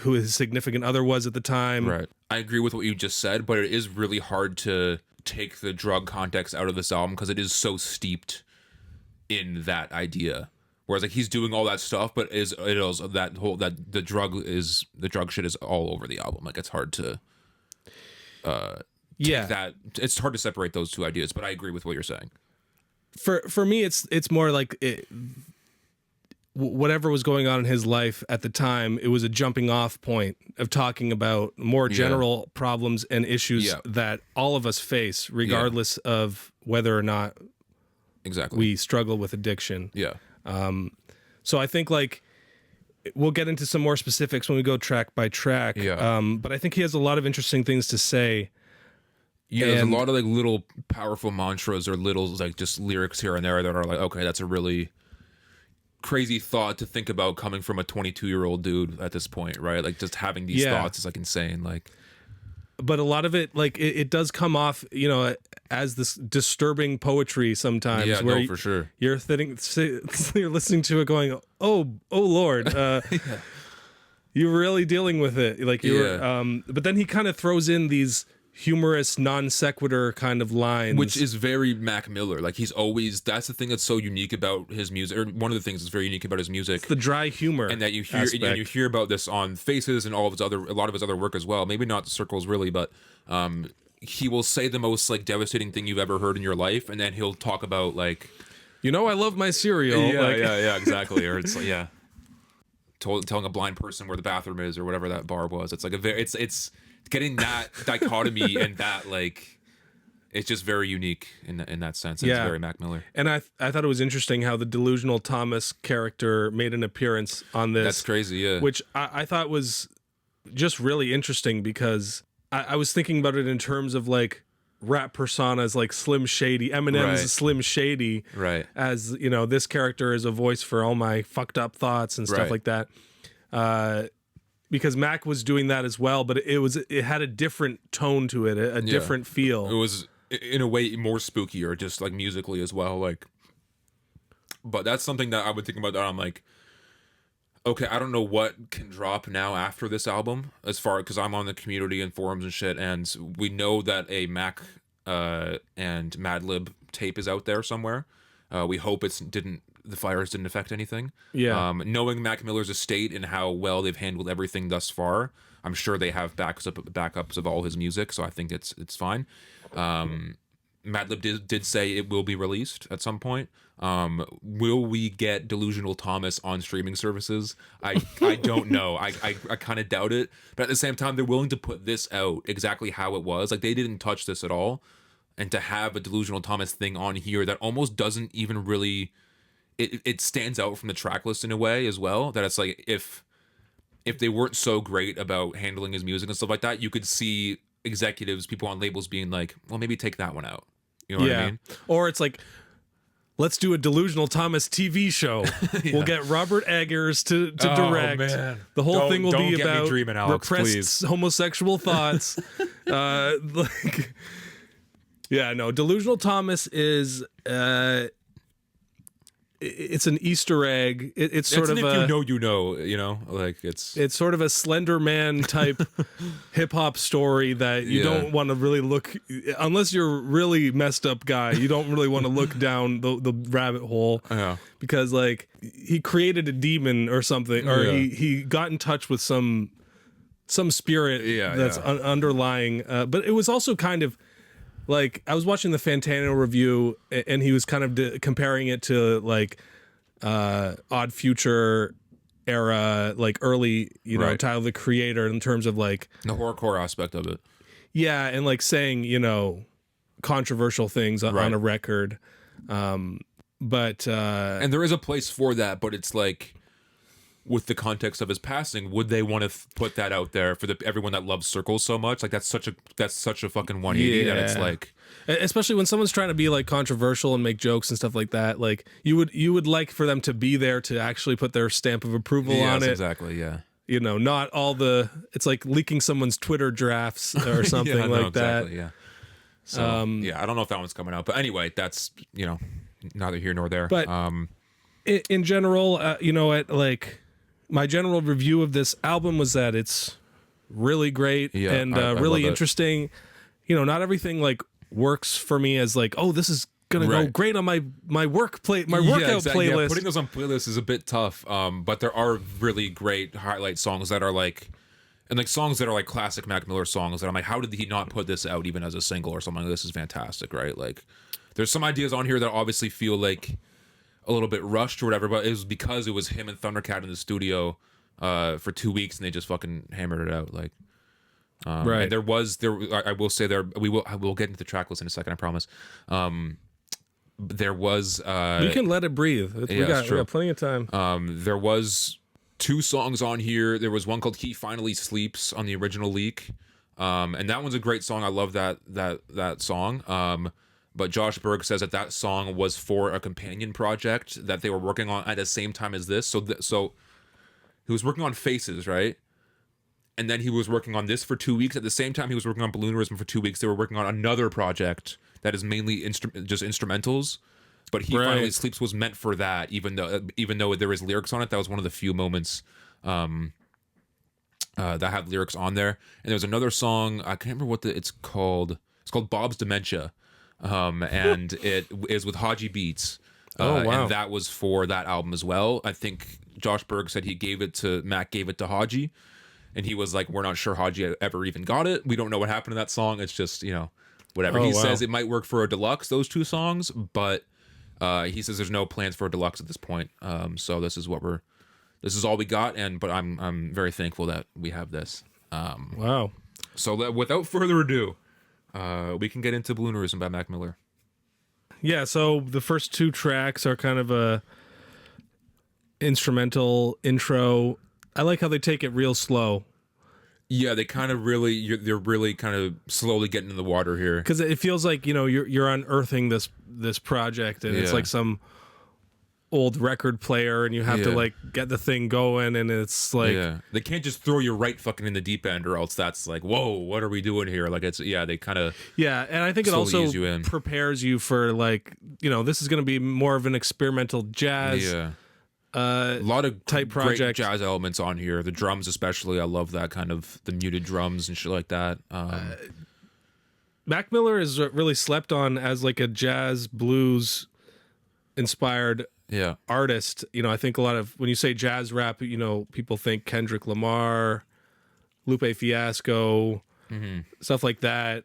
who his significant other was at the time. I agree with what you just said, but it is really hard to take the drug context out of this album because it is so steeped in that idea. Whereas like he's doing all that stuff, but it is that the drug shit is all over the album. Like, it's hard to that it's hard to separate those two ideas, but I agree with what you're saying. For me, it's more like whatever was going on in his life at the time, it was a jumping off point of talking about more general problems and issues that all of us face, regardless of whether or not we struggle with addiction. So I think like we'll get into some more specifics when we go track by track. But I think he has a lot of interesting things to say. There's a lot of like little powerful mantras or little like just lyrics here and there that are like, okay, that's a really crazy thought to think about coming from a 22-year-old dude at this point, right? Like, just having these thoughts is like insane. Like, but a lot of it, like it does come off, as this disturbing poetry sometimes. Yeah, where for sure. You're you're listening to it, going, "Oh Lord, you're really dealing with it." Like but then he kind of throws in these humorous non sequitur kind of lines, which is very Mac Miller. Like, he's always, that's the thing that's so unique about his music, or one of the things that's very unique about his music. It's the dry humor, and that you hear about this on Faces and a lot of his other work as well. Maybe not the Circles really, but he will say the most like devastating thing you've ever heard in your life, and then he'll talk about like, I love my cereal. Yeah, exactly. Or it's like, telling a blind person where the bathroom is or whatever that bar was. It's like it's getting that dichotomy and that like, it's just very unique in that sense. It's very Mac Miller. And I thought it was interesting how the delusional Thomas character made an appearance on this. That's crazy, yeah. Which I thought was just really interesting, because I was thinking about it in terms of like rap personas like Slim Shady, Eminem's Slim Shady, as this character is a voice for all my fucked up thoughts and stuff like that. Because Mac was doing that as well, but it had a different tone to it, a different feel. It was in a way more spooky, or just like musically as well. Like, but that's something that I would think about, that I'm like, okay, I don't know what can drop now after this album, because I'm on the community and forums and shit, and we know that a Mac and Madlib tape is out there somewhere. We hope the fires didn't affect anything. Yeah. Knowing Mac Miller's estate and how well they've handled everything thus far, I'm sure they have backups of all his music, so I think it's fine. Madlib did say it will be released at some point. Will we get Delusional Thomas on streaming services? I don't know. I kind of doubt it. But at the same time, they're willing to put this out exactly how it was. Like, they didn't touch this at all. And to have a Delusional Thomas thing on here that almost doesn't even really... It stands out from the track list in a way as well. That it's like, if they weren't so great about handling his music and stuff like that, you could see executives, people on labels being like, well, maybe take that one out. You know what I mean? Or it's like, let's do a Delusional Thomas TV show. We'll get Robert Eggers to direct. Man. The whole thing will be get me about dreaming, Alex, repressed please. homosexual thoughts. Delusional Thomas is it's an Easter egg. It's sort of if a you know, like it's sort of a Slender Man type hip hop story that you don't want to really look, unless you're a really messed up guy. You don't really want to look down the rabbit hole, because like he created a demon or something, or he got in touch with some spirit that's underlying. But it was also kind of like, I was watching the Fantano review, and he was kind of comparing it to like Odd Future era, like early, Tyler the Creator, in terms of like the horrorcore aspect of it. Yeah, and like saying, controversial things on a record. But and there is a place for that, but it's like, with the context of his passing, would they want to put that out there for everyone that loves Circles so much? Like, that's such a fucking 180 that it's like, especially when someone's trying to be like controversial and make jokes and stuff like that. Like, you would like for them to be there to actually put their stamp of approval on it. Exactly. Yeah. Not all it's like leaking someone's Twitter drafts or something that. Yeah. So I don't know if that one's coming out, but anyway, that's neither here nor there. But in general, my general review of this album was that it's really great and really interesting. Not everything like works for me as like, oh, this is gonna go great on my workout playlist. Yeah, putting those on playlists is a bit tough. But there are really great highlight songs that are like, and like songs that are like classic Mac Miller songs that I'm like, how did he not put this out even as a single or something? This is fantastic, right? Like, there's some ideas on here that obviously feel like a little bit rushed or whatever, but it was because it was him and Thundercat in the studio for 2 weeks, and they just fucking hammered it out. Like, and I will say I will get into the track list in a second, I promise. There was we can let it breathe. We got plenty of time. There was 2 songs on here. There was one called "He Finally Sleeps" on the original leak, and that one's a great song. I love that song. But Josh Berg says that song was for a companion project that they were working on at the same time as this. So he was working on Faces, right? And then he was working on this for 2 weeks. At the same time he was working on Balloonerism for 2 weeks, they were working on another project that is mainly just instrumentals. But He Finally Sleeps was meant for that, even though there is lyrics on it. That was one of the few moments that had lyrics on there. And there was another song, I can't remember what it's called. It's called Bob's Dementia. And it is with Haji Beats. And that was for that album as well. I think Josh Berg said Mac gave it to Haji, and he was like, we're not sure Haji ever even got it. We don't know what happened to that song. It's just, whatever. He says it might work for a deluxe, those 2 songs, but he says there's no plans for a deluxe at this point. So this is all we got, but I'm very thankful that we have this. Wow. So without further ado, we can get into Balloonerism by Mac Miller. Yeah, so the first 2 tracks are kind of a instrumental intro. I like how they take it real slow. Yeah, they kind of they're really kind of slowly getting in the water here, because it feels like you're unearthing this project, and it's like some old record player, and you have to like get the thing going, and it's like they can't just throw you right fucking in the deep end, or else that's like, whoa, what are we doing here? Like, it's they kind of and I think it also prepares you for like, this is going to be more of an experimental jazz a lot of type great project. Jazz elements on here, the drums especially. I love that kind of the muted drums and shit like that. Mac Miller is really slept on as like a jazz blues inspired Yeah. artist. You know, I think a lot of when you say jazz rap, you know, people think Kendrick Lamar, Lupe Fiasco, stuff like that.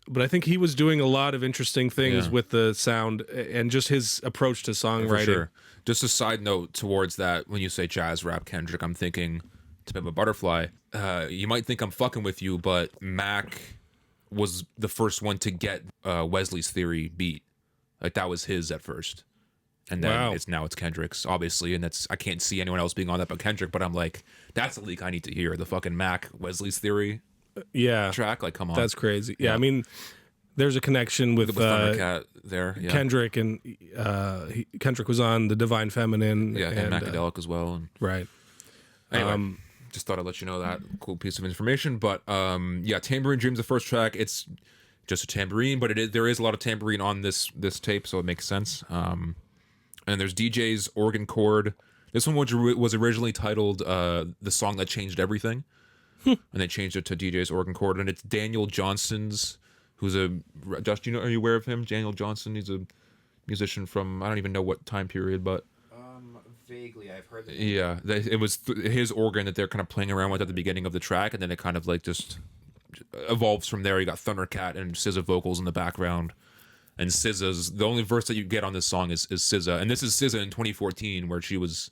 But I think he was doing a lot of interesting things with the sound and just his approach to songwriting. For sure. Just a side note towards that, when you say jazz rap Kendrick, I'm thinking To Pimp a Butterfly. You might think I'm fucking with you, but Mac was the first one to get Wesley's Theory beat. Like that was his at first. And then it's Kendrick's, obviously, and that's I can't see anyone else being on that but Kendrick, but I'm like, that's a leak I need to hear. The fucking Mac Wesley's Theory track. Like, come on. That's crazy. Yeah, I mean, there's a connection with Thundercat there. Yeah. Kendrick, and Kendrick was on The Divine Feminine. Yeah, and Macadelic as well. And, right. anyway, just thought I'd let you know that cool piece of information. But yeah, Tambourine Dream's the first track. It's just a tambourine, but there is a lot of tambourine on this tape, so it makes sense. And there's DJ's organ chord. This one was originally titled The Song That Changed Everything. And they changed it to DJ's organ chord. And it's Daniel Johnston's, who's Josh, are you aware of him? Daniel Johnston, he's a musician from, I don't even know what time period, but... Vaguely, I've heard that. Yeah, it was his organ that they're kind of playing around with at the beginning of the track, and then it kind of like just evolves from there. You got Thundercat and SZA vocals in the background. And SZA's, the only verse that you get on this song is SZA. And this is SZA in 2014, where she was...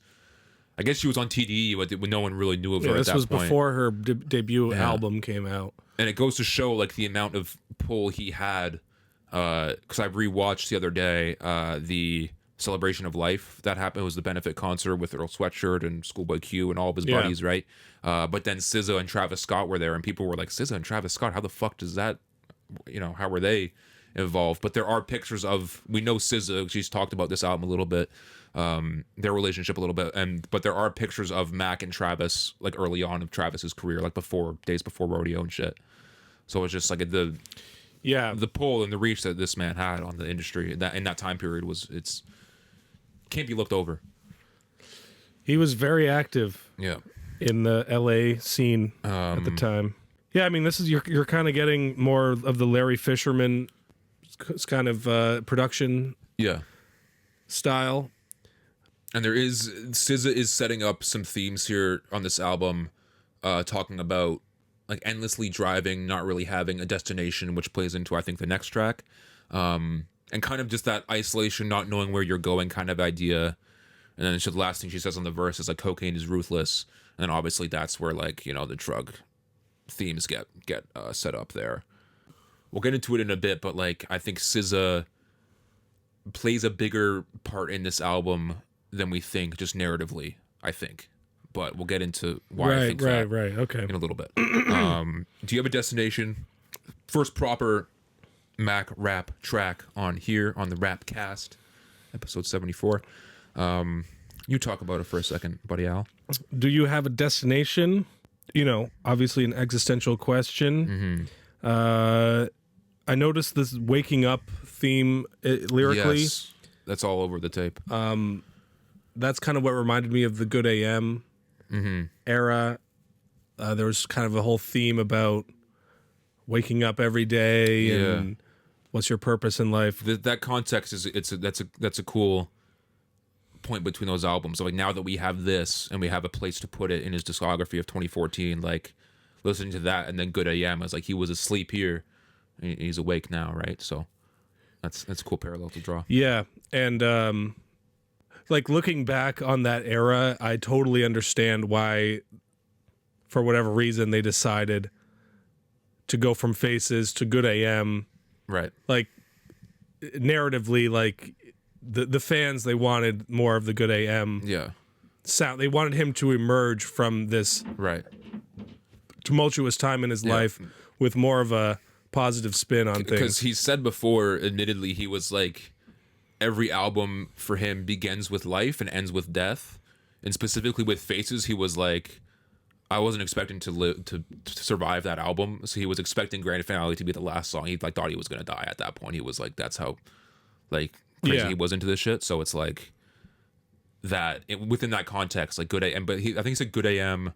I guess she was on TDE, but no one really knew of her at that point. This was before her debut album came out. And it goes to show like the amount of pull he had. Because I rewatched the other day the Celebration of Life that happened. It was the benefit concert with Earl Sweatshirt and Schoolboy Q and all of his buddies, right? But then SZA and Travis Scott were there, and people were like, SZA and Travis Scott, how the fuck does that... how were they involved? But there are pictures of... We know SZA, she's talked about this album a little bit. Their relationship a little bit, but there are pictures of Mac and Travis like early on of Travis's career, like days before Rodeo and shit. So it's just like the pull and the reach that this man had on the industry in that time period can't be looked over. He was very active in the LA scene at the time. Yeah, I mean, this is you're kind of getting more of the Larry Fisherman kind of production style. And SZA is setting up some themes here on this album, talking about like endlessly driving, not really having a destination, which plays into, I think, the next track. And kind of just that isolation, not knowing where you're going kind of idea. And then the last thing she says on the verse is like, cocaine is ruthless. And then obviously that's where like, the drug themes get set up there. We'll get into it in a bit, but like, I think SZA plays a bigger part in this album than we think, just narratively, I think. But we'll get into why I think that okay. in a little bit. Do you have a destination? First proper Mac rap track on here on the Rapcast, episode 74. You talk about it for a second, buddy Al. Do you have a destination? Obviously an existential question. I noticed this waking up theme lyrically. Yes, that's all over the tape. That's kind of what reminded me of the Good AM era. There was kind of a whole theme about waking up every day and what's your purpose in life. That context that's a cool point between those albums. So like now that we have this and we have a place to put it in his discography of 2014, like listening to that and then Good AM, I was like, he was asleep here and he's awake now, right? So that's a cool parallel to draw. Yeah, and like looking back on that era, I totally understand why, for whatever reason, they decided to go from Faces to Good AM. Right. Like narratively, like the fans, they wanted more of the Good AM sound. They wanted him to emerge from this tumultuous time in his life with more of a positive spin on things. Because he said before, admittedly, he was like, every album for him begins with life and ends with death. And specifically with Faces, he was like, I wasn't expecting to live to survive that album. So he was expecting Grand Finale to be the last song. He like thought he was gonna die at that point. He was like, that's how like crazy he was into this shit. So it's like that within that context, like Good AM. But I think he said Good AM.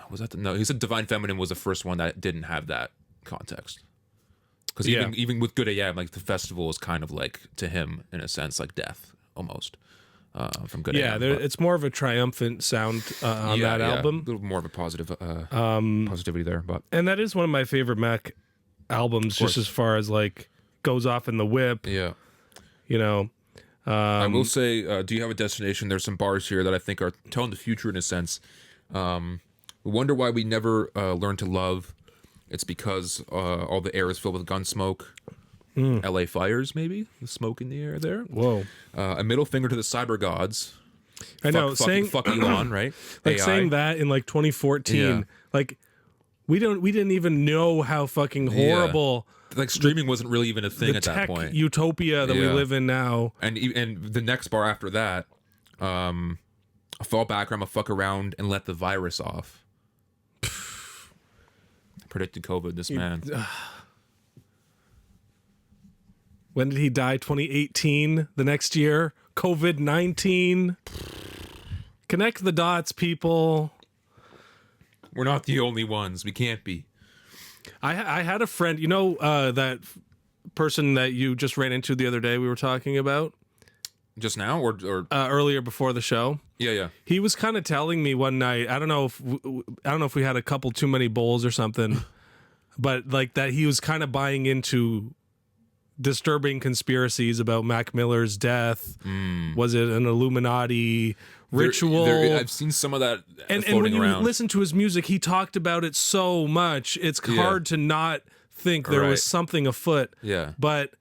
Was that no? He said Divine Feminine was the first one that didn't have that context. Because even with Good AM, like the festival is kind of like to him in a sense like death almost from Good AM. Yeah, it's more of a triumphant sound on that album. A little more of a positive positivity there, but and that is one of my favorite Mac albums, just as far as like goes off in the whip. Yeah, you know. I will say, do you have a destination? There's some bars here that I think are telling the future in a sense. We wonder why we never learn to love. It's because all the air is filled with gun smoke. LA fires, maybe the smoke in the air there. Whoa! A middle finger to the cyber gods. I know, fuck Elon, right? Like AI. saying that in like 2014, like we didn't even know how fucking horrible. Like streaming wasn't really even a thing at that point. Utopia that we live in now. And the next bar after that, I fall back, I'm a fuck around and let the virus off. Predicted COVID, this man. When did he die? 2018, the next year. COVID-19. Connect the dots, people. We're not the only ones. We can't be. I had a friend, you know, that person that you just ran into the other day we were talking about? Just now or earlier before the show? Yeah. He was kind of telling me one night, I don't know if we had a couple too many bowls or something, but like that he was kind of buying into disturbing conspiracies about Mac Miller's death. Was it an Illuminati ritual? I've seen some of that and floating when you around. listen to his music, he talked about it so much. It's hard to not think there was something afoot. Yeah. But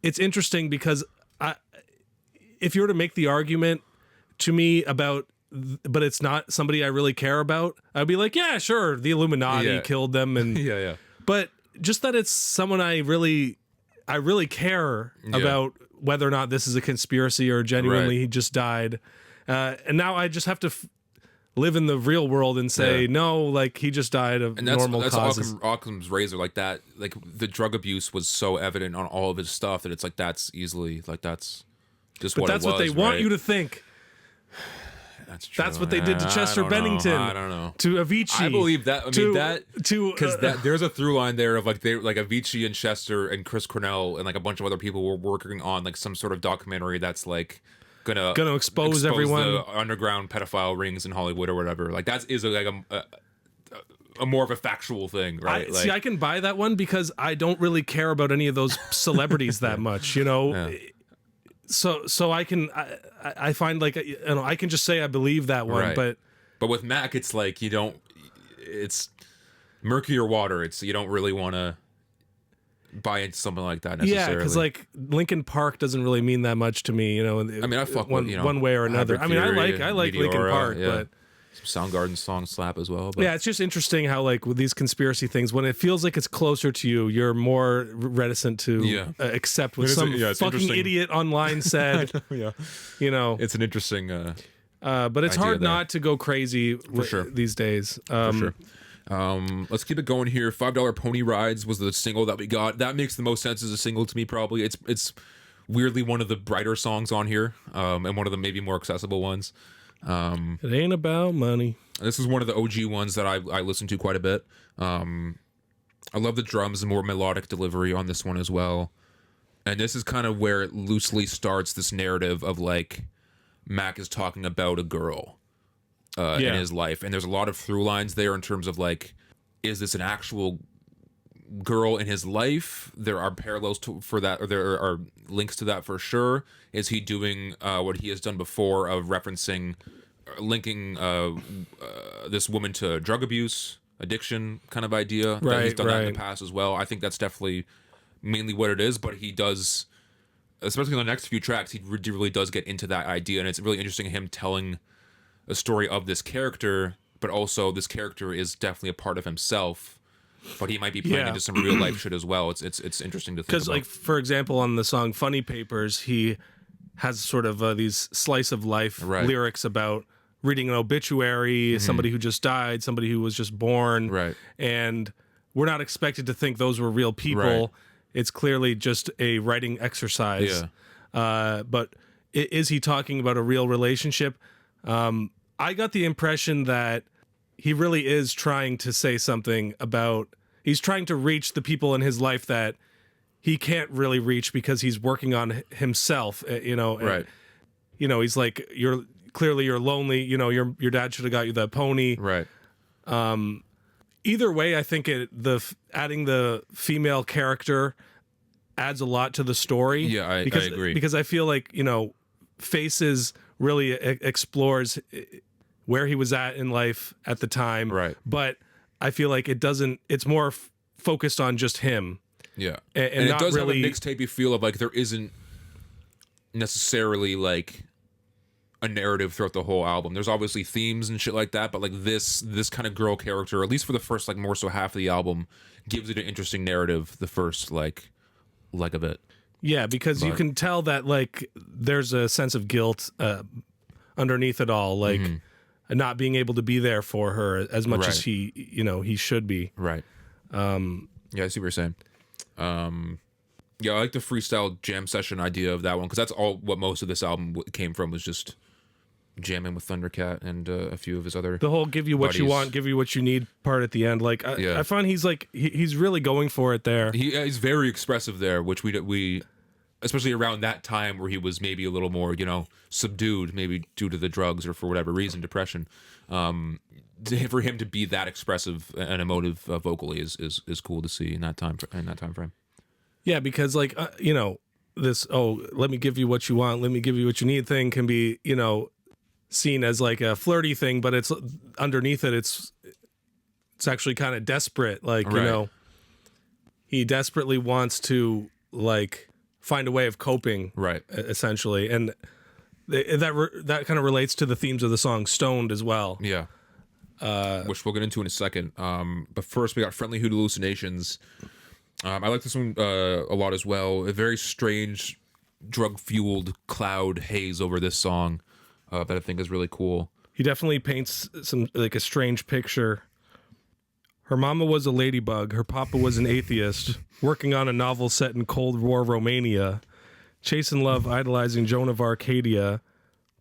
it's interesting because if you were to make the argument to me about, but it's not somebody I really care about, I'd be like, yeah, sure, the Illuminati killed them, and yeah. But just that it's someone I really care about whether or not this is a conspiracy or genuinely he just died. And now I just have to live in the real world and say, no, like he just died of normal causes. Occam's razor, like that, like the drug abuse was so evident on all of his stuff that it's like, that's easily, like that's just what it was. But that's what they want you to think. That's true. That's what they did to Chester Bennington. I don't know. To Avicii. I believe that. I mean because there's a through line there of like Avicii and Chester and Chris Cornell and like a bunch of other people were working on like some sort of documentary that's like gonna expose everyone, the underground pedophile rings in Hollywood or whatever. Like that is like a more of a factual thing, right? See, I can buy that one because I don't really care about any of those celebrities that much, you know. Yeah. So I find like, you know, I can just say I believe that one, but with Mac it's like it's murky or water. It's you don't really want to buy into something like that necessarily. Yeah, because like Linkin Park doesn't really mean that much to me, you know. I mean, I fuck one, with, you know, one way or another. I mean, I like Linkin Park, but some Soundgarden songs slap as well. But. Yeah, it's just interesting how like with these conspiracy things, when it feels like it's closer to you, you're more reticent to accept what some fucking idiot online said. You know, it's an interesting. But it's hard not to go crazy these days. For sure. Let's keep it going here. $5 Pony Rides was the single that we got. That makes the most sense as a single to me. Probably it's weirdly one of the brighter songs on here, and one of the maybe more accessible ones. It ain't about money. This is one of the OG ones that I listen to quite a bit. I love the drums and more melodic delivery on this one as well. And this is kind of where it loosely starts this narrative of like Mac is talking about a girl in his life, and there's a lot of through lines there in terms of like, is this an actual girl in his life? There are parallels for that, or there are links to that for sure. Is he doing what he has done before of referencing, linking this woman to drug abuse, addiction kind of idea? That he's done that in the past as well. I think that's definitely mainly what it is, but he does, especially on the next few tracks, he really does get into that idea, and it's really interesting him telling a story of this character, but also this character is definitely a part of himself, but he might be playing into some real life shit as well. It's interesting to think about. Because, like, for example, on the song Funny Papers, he has sort of these slice of life lyrics about reading an obituary, somebody who just died, somebody who was just born, and we're not expected to think those were real people. It's clearly just a writing exercise. But is he talking about a real relationship? I got the impression that he really is trying to say something about, he's trying to reach the people in his life that he can't really reach because he's working on himself, you know. Right. You know, he's like, you're lonely. You know, your dad should have got you that pony. Right. Either way, I think adding the female character adds a lot to the story. Yeah, I agree. Because I feel like, you know, Faces really explores where he was at in life at the time. Right. But I feel like it's more focused on just him. Yeah. And it not does really have a mixtapey feel of like there isn't necessarily like a narrative throughout the whole album. There's obviously themes and shit like that, but like this kind of girl character, at least for the first like more so half of the album, gives it an interesting narrative the first like of it. Yeah, because you can tell that like there's a sense of guilt underneath it all, like not being able to be there for her as much as he should be. Right. Yeah, I see what you're saying. Yeah, I like the freestyle jam session idea of that one because that's all what most of this album came from, was just jamming with Thundercat and a few of his other. The whole "give you what you want, give you what you need" part at the end, like I find he's like he's really going for it there. He's very expressive there, which we especially around that time where he was maybe a little more, you know, subdued, maybe due to the drugs or for whatever reason, depression. For him to be that expressive and emotive vocally is cool to see in that time frame. Yeah, because like you know, this let me give you what you want, let me give you what you need thing can be, you know, seen as like a flirty thing, but it's underneath it it's actually kind of desperate, like you know, he desperately wants to like find a way of coping, right, essentially, and that kind of relates to the themes of the song Stoned as well. Yeah. Which we'll get into in a second. But first we got Friendly Hallucinations. I like this one a lot as well. A very strange drug-fueled cloud haze over this song that I think is really cool. He definitely paints some like a strange picture. Her mama was a ladybug. Her papa was an atheist, working on a novel set in Cold War Romania. Chasing love, idolizing Joan of Arcadia.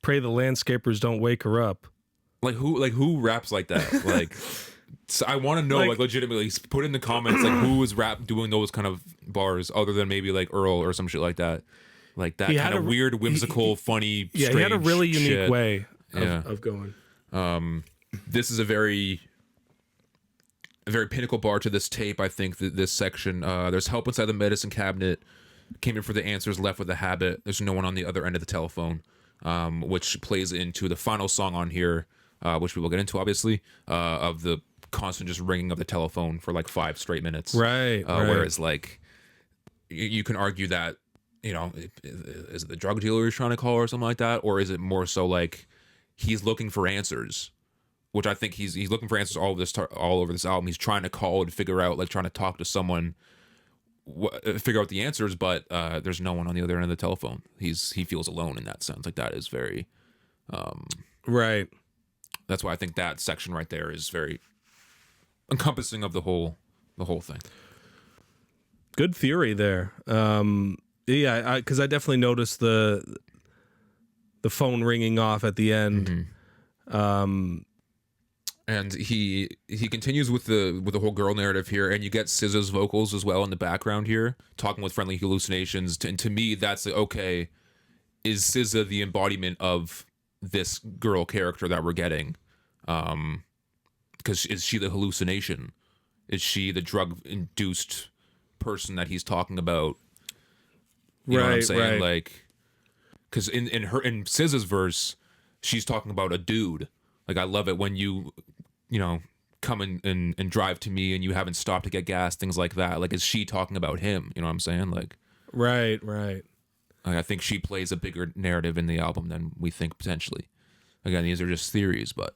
Pray the landscapers don't wake her up. Like who raps like that? Like, so I want to know, like legitimately, put in the comments like who is doing those kind of bars other than maybe like Earl or some shit like that. Like that kind of weird, whimsical, funny. Yeah, he had a really unique shit. way of going. This is a very pinnacle bar to this tape. I think that this section, there's help inside the medicine cabinet. Came in for the answers, left with a habit. There's no one on the other end of the telephone, which plays into the final song on here, which we will get into, obviously, of the constant just ringing of the telephone for like 5 straight minutes. Right. Whereas, like, you can argue that, you know, is it the drug dealer he's trying to call or something like that? Or is it more so like he's looking for answers? Which I think he's looking for answers all over this album. He's trying to call and figure out, like, trying to talk to someone, figure out the answers, but there's no one on the other end of the telephone. He feels alone in that sense. Like, that is very right. That's why I think that section right there is very encompassing of the whole thing. Good theory there. Yeah, because I definitely noticed the phone ringing off at the end. And he continues with the whole girl narrative here, and you get SZA's vocals as well in the background here, talking with Friendly Hallucinations. And to me, that's like, okay, is SZA the embodiment of this girl character that we're getting? Because is she the hallucination? Is she the drug-induced person that he's talking about? You know what I'm saying? Right. Like, because in SZA's verse, she's talking about a dude. Like, I love it when you know, come and drive to me and you haven't stopped to get gas, things like that. Like, is she talking about him? You know what I'm saying? Like, right. I think she plays a bigger narrative in the album than we think potentially. Again, these are just theories, but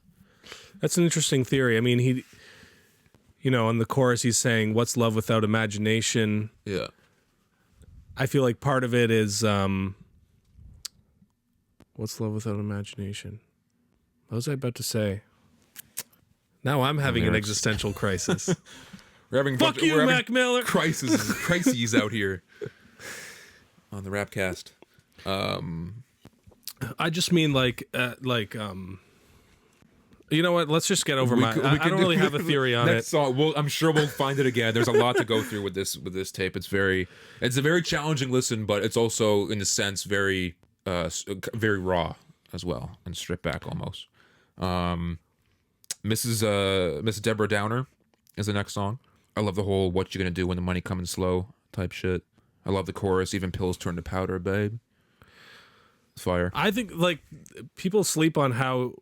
that's an interesting theory. I mean, he, you know, in the chorus, he's saying, "What's love without imagination?" Yeah. I feel like part of it is, what's love without imagination? What was I about to say? Now I'm having an existential crisis. We're having Fuck you, Mac Miller. Crises out here on the Rapcast. I just mean like You know what? Let's just get over my. I don't really have a theory on next it. song. Well, I'm sure we'll find it again. There's a lot to go through with this tape. It's a very challenging listen, but it's also in a sense very raw as well and stripped back almost. Mrs. Deborah Downer is the next song. I love the whole "what you gonna do when the money coming slow" type shit. I love the chorus. Even pills turn to powder, babe. Fire. I think like people sleep on how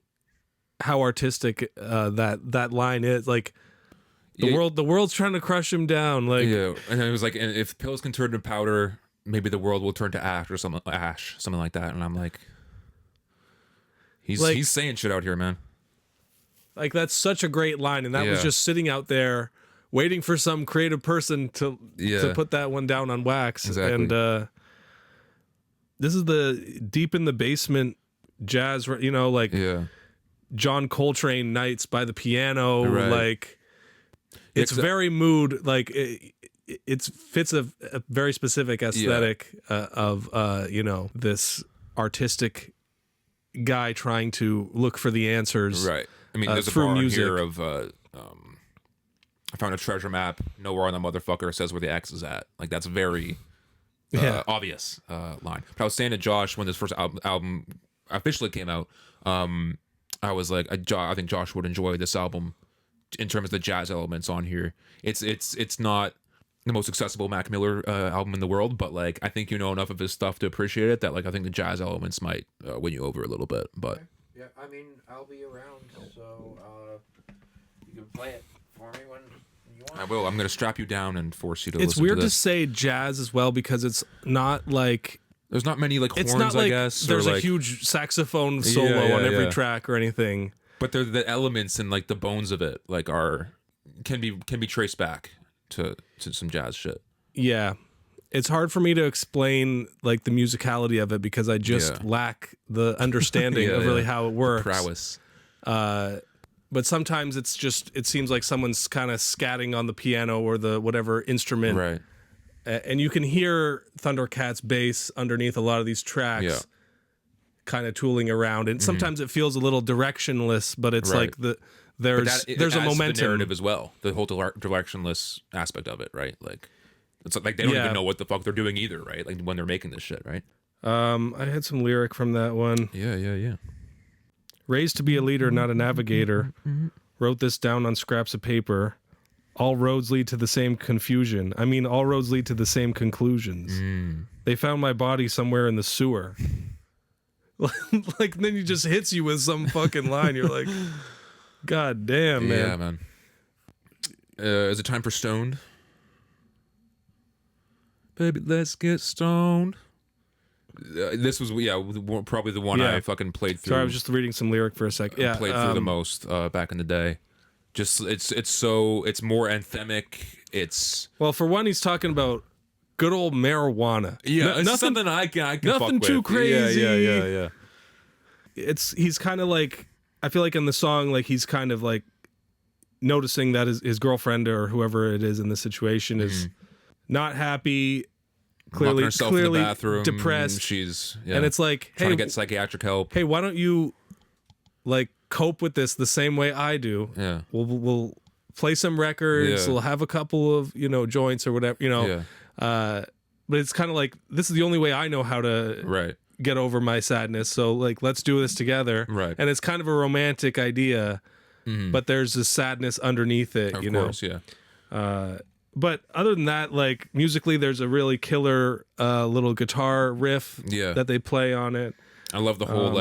artistic that line is. Like the world's trying to crush him down. Like and it was like, and if pills can turn to powder, maybe the world will turn to ash or something like that. And I'm like, he's saying shit out here, man. Like that's such a great line, and that was just sitting out there waiting for some creative person to put that one down on wax. Exactly. And this is the deep in the basement jazz, like John Coltrane nights by the piano. Right. Like it's very mood, like it fits a very specific aesthetic of this artistic guy trying to look for the answers. Right. I mean, there's a bar here of I found a treasure map. Nowhere on the motherfucker says where the X is at. Like that's very obvious line. But I was saying to Josh when this first album officially came out, I was like, I think Josh would enjoy this album in terms of the jazz elements on here. It's not the most accessible Mac Miller album in the world, but like I think you know enough of his stuff to appreciate it that like I think the jazz elements might win you over a little bit. But yeah, I mean I'll be around, so you can play it for me when you want. I will. I'm gonna strap you down and force you to listen to this. It's weird to say jazz as well because it's not like there's not many like horns, it's not like I guess. There's a huge saxophone solo on every track or anything. But the elements and like the bones of it like can be traced back to some jazz shit. Yeah. It's hard for me to explain like the musicality of it because I just lack the understanding of really how it works. Prowess. But sometimes it seems like someone's kind of scatting on the piano or the whatever instrument. Right. And you can hear Thundercat's bass underneath a lot of these tracks kind of tooling around. And sometimes it feels a little directionless, but it's like there's a momentum. The narrative as well. The whole directionless aspect of it, right? Like it's like they don't even know what the fuck they're doing either, right? Like when they're making this shit, right? I had some lyric from that one. Yeah. Raised to be a leader, not a navigator. Wrote this down on scraps of paper. All roads lead to the same confusion. I mean, all roads lead to the same conclusions. They found my body somewhere in the sewer. Like, then he just hits you with some fucking line. You're like, God damn, man. Yeah, man. Is it time for Stoned? Baby, let's get stoned. This was probably the one I fucking played through. Sorry, I was just reading some lyric for a second. Yeah, played through the most back in the day. Just it's more anthemic. Well, for one, he's talking about good old marijuana. Yeah, nothing, something I can nothing fuck too with. crazy. Yeah. He's kind of like, I feel like in the song, like he's kind of like noticing that his girlfriend or whoever it is in the situation is not happy. Clearly in the bathroom, depressed. She's and it's like, hey, trying to get psychiatric help. Hey, why don't you like cope with this the same way I do? Yeah, we'll play some records. We'll have a couple of joints or whatever. But it's kind of like this is the only way I know how to get over my sadness. So like, let's do this together. Right. And it's kind of a romantic idea, but there's this sadness underneath it. Of course, yeah. But other than that, like musically, there's a really killer little guitar riff that they play on it. I love the whole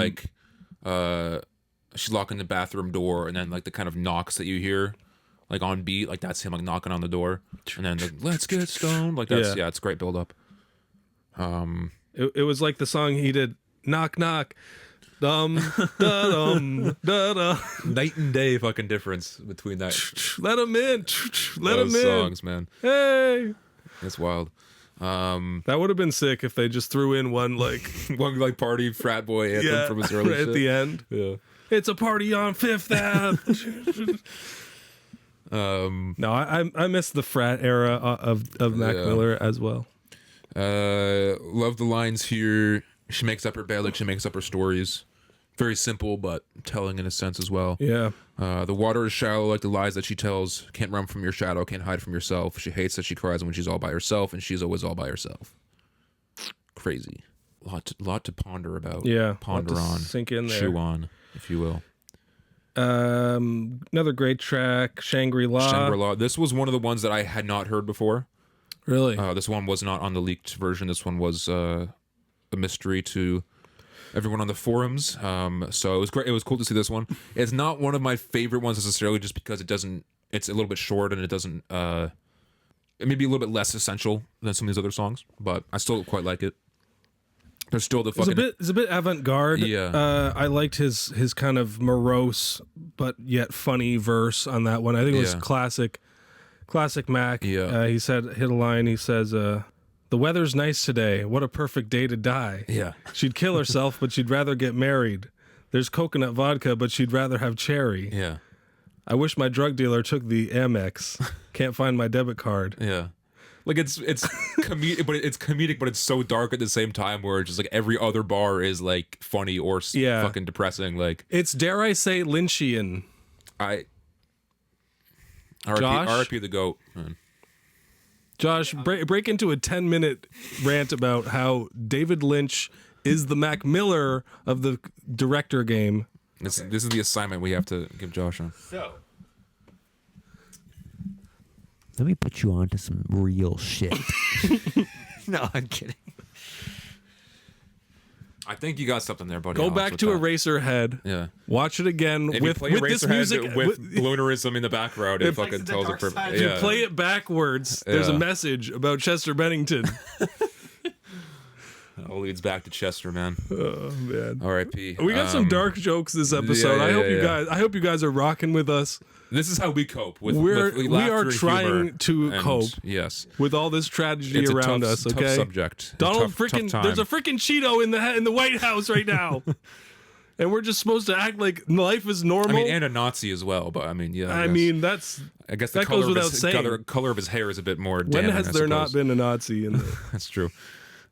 she's locking the bathroom door, and then like the kind of knocks that you hear, like on beat, like that's him like knocking on the door, and then let's get stoned, like that's it's great build up. It was like the song he did, knock knock. Dum da dum da da. Night and day fucking difference between that. Let him in. Let him in. Songs, man. Hey, that's wild. That would have been sick if they just threw in one party frat boy anthem from his early right shit. At the end. Yeah, it's a party on Fifth Ave. No, I miss the frat era of Mac Miller as well. Love the lines here. She makes up her bed like she makes up her stories. Very simple, but telling in a sense as well. Yeah. The water is shallow like the lies that she tells. Can't run from your shadow, can't hide from yourself. She hates that she cries when she's all by herself, and she's always all by herself. Crazy. Lot to ponder about. Yeah. Ponder on. Sink in there. Chew on, if you will. Another great track, Shangri-La. Shangri-La. This was one of the ones that I had not heard before. Really? This one was not on the leaked version. This one was a mystery to everyone on the forums. So it was great. It was cool to see this one. It's not one of my favorite ones necessarily, just because it's a little bit short and it doesn't. It may be a little bit less essential than some of these other songs, but I still quite like it. There's still the fucking. It's a bit avant-garde. Yeah. I liked his kind of morose but yet funny verse on that one. I think it was classic Mac. Yeah. He hit a line. He says, "The weather's nice today. What a perfect day to die." Yeah. She'd kill herself, but she'd rather get married. There's coconut vodka, but she'd rather have cherry. Yeah. I wish my drug dealer took the Amex. Can't find my debit card. Yeah. Like it's comedic, but it's so dark at the same time, where it's just like every other bar is like funny or fucking depressing. Like it's, dare I say, Lynchian. RIP the goat, man. Josh, break into a 10-minute rant about how David Lynch is the Mac Miller of the director game. This is the assignment we have to give Josh on. So, let me put you on to some real shit. No, I'm kidding. I think you got something there, buddy. Go back to Eraserhead. Yeah. Watch it again with this music. with Balloonerism in the background. It fucking tells it perfect. If you play it backwards, there's a message about Chester Bennington. It all leads back to Chester, man. Oh man. R.I.P. We got some dark jokes this episode. I hope you guys are rocking with us. This is how we cope with we laughter are and trying humor, to and cope. Yes. With all this tragedy It's around a tough, us, okay? tough subject. Donald tough time. there's a freaking Cheeto in the White House right now. And we're just supposed to act like life is normal. I mean, and a Nazi as well, but I mean, yeah. I mean, I guess the color goes without saying. Color of his hair is a bit more When damning, has I there not suppose. been a Nazi in the That's true.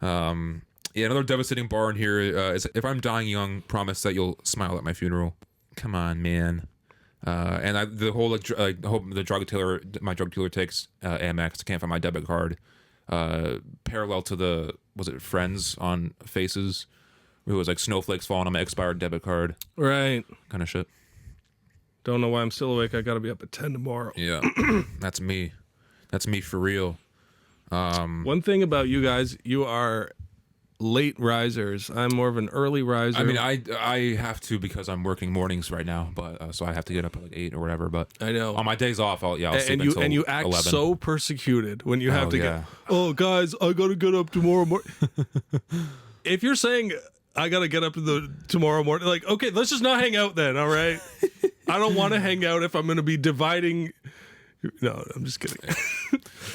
Yeah, another devastating bar in here is, if I'm dying young, promise that you'll smile at my funeral. Come on, man. And the whole the drug dealer, my drug dealer takes Amex. Can't find my debit card. Parallel to was it Friends on Faces, who was like snowflakes falling on my expired debit card, right? kind of shit. Don't know why I'm still awake. I got to be up at 10 tomorrow. Yeah, that's me. That's me for real. One thing about you guys, you are late risers. I'm more of an early riser. I mean, I have to because I'm working mornings right now, but so I have to get up at like 8 or whatever. But I know on my days off, I'll sleep until and you act 11. so persecuted when you have to yeah. get. Oh, guys, I gotta get up tomorrow morning. If you're saying I gotta get up tomorrow morning, like, okay, let's just not hang out then. All right, I don't want to hang out if I'm gonna be dividing. No, I'm just kidding.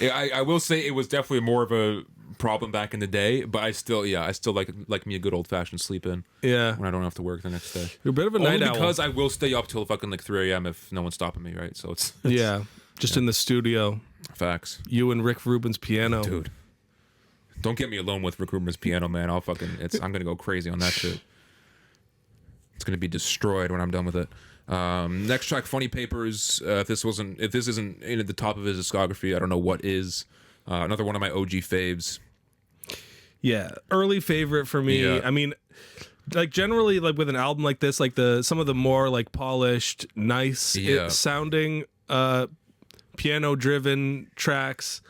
Yeah, I will say it was definitely more of a problem back in the day, but I still like me a good old fashioned sleep in. Yeah, when I don't have to work the next day. You're a bit of a night owl. Because I will stay up till fucking like 3 a.m. if no one's stopping me, right? So it's just in the studio. Facts. You and Rick Rubin's piano, dude. Don't get me alone with Rick Rubin's piano, man. I'm gonna go crazy on that shit. It's gonna be destroyed when I'm done with it. Next track, Funny Papers. If this isn't in at the top of his discography, I don't know what is. Another one of my OG faves. Yeah, early favorite for me. Yeah. I mean, like generally, like with an album like this, like some of the more like polished, nice sounding, piano driven tracks,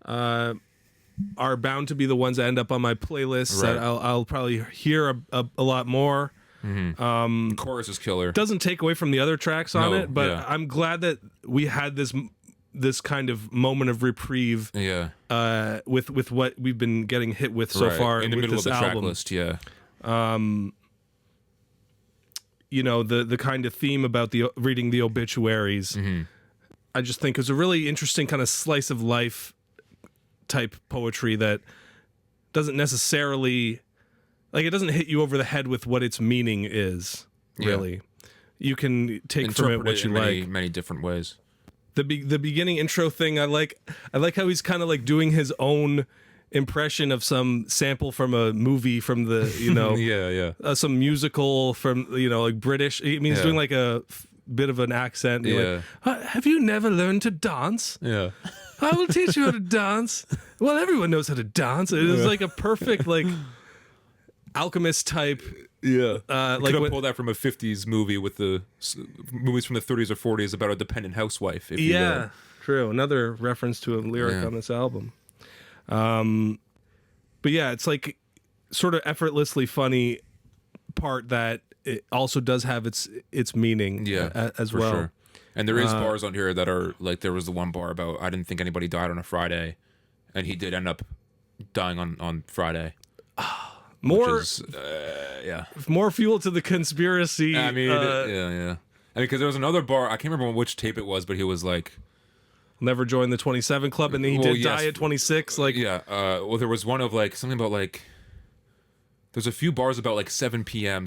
are bound to be the ones that end up on my playlists that I'll probably hear a lot more. Mm-hmm. Chorus is killer. Doesn't take away from the other tracks on it, but I'm glad that we had this kind of moment of reprieve. Yeah. With what we've been getting hit with so far in the with middle this of the album. track list. Yeah. You know, the kind of theme about reading the obituaries. Mm-hmm. I just think is a really interesting kind of slice of life type poetry that doesn't necessarily, like, it doesn't hit you over the head with what its meaning is. Really, you can take from it what you like. Many different ways. The beginning intro thing, I like how he's kind of like doing his own impression of some sample from a movie from the, you know, some musical from, you know, like British. I mean, he's doing like a bit of an accent. Like, have you never learned to dance? Yeah. I will teach you how to dance. Well, everyone knows how to dance. It is like a perfect, like, alchemist type. Yeah. Like could have pulled that from a 50s movie with the movies from the 30s or 40s about a dependent housewife. If you will. True. Another reference to a lyric on this album. But yeah, it's like sort of effortlessly funny part that it also does have its meaning as well. Sure. And there is bars on here that are like, there was the one bar about I didn't think anybody died on a Friday, and he did end up dying on Friday. More fuel to the conspiracy. I mean, I mean, because there was another bar, I can't remember which tape it was, but he was like, never joined the 27 club, and then he did die at 26. Like, well, there was one of like something about like, there's a few bars about like 7 p.m.,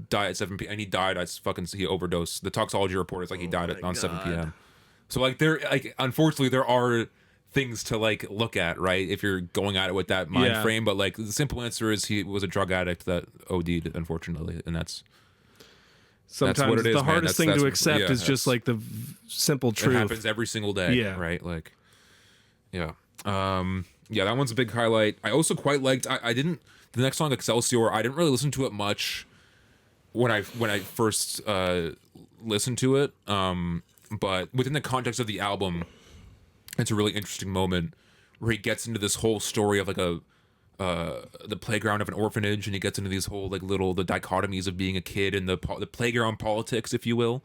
die at 7 p.m., and he died. He overdosed. The toxicology report is like he died on 7 p.m. So like unfortunately there are things to like look at, right? If you're going at it with that mind frame, but like the simple answer is he was a drug addict that OD'd, unfortunately, and that's sometimes what it is, the hardest thing to accept is just like the simple truth. It happens every single day, right? Like, that one's a big highlight. I also quite liked. I didn't. The next song, Excelsior, I didn't really listen to it much when I first listened to it. But within the context of the album, it's a really interesting moment where he gets into this whole story of like the playground of an orphanage, and he gets into these whole like the dichotomies of being a kid and the playground politics, if you will.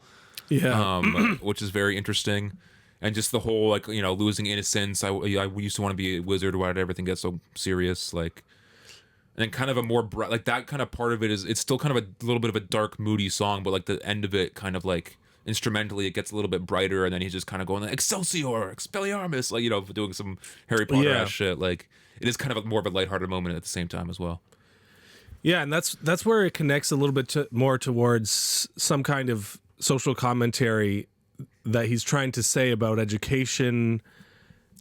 Which is very interesting. And just the whole like, you know, losing innocence. I used to want to be a wizard. Why did everything get so serious? Like, and then kind of a more like that kind of part of it is, it's still kind of a little bit of a dark, moody song, but like the end of it kind of like instrumentally it gets a little bit brighter, and then he's just kind of going like Excelsior, Expelliarmus, like, you know, doing some Harry Potter ass shit. Like, it is kind of more of a lighthearted moment at the same time as well. Yeah, and that's where it connects a little bit more towards some kind of social commentary that he's trying to say about education,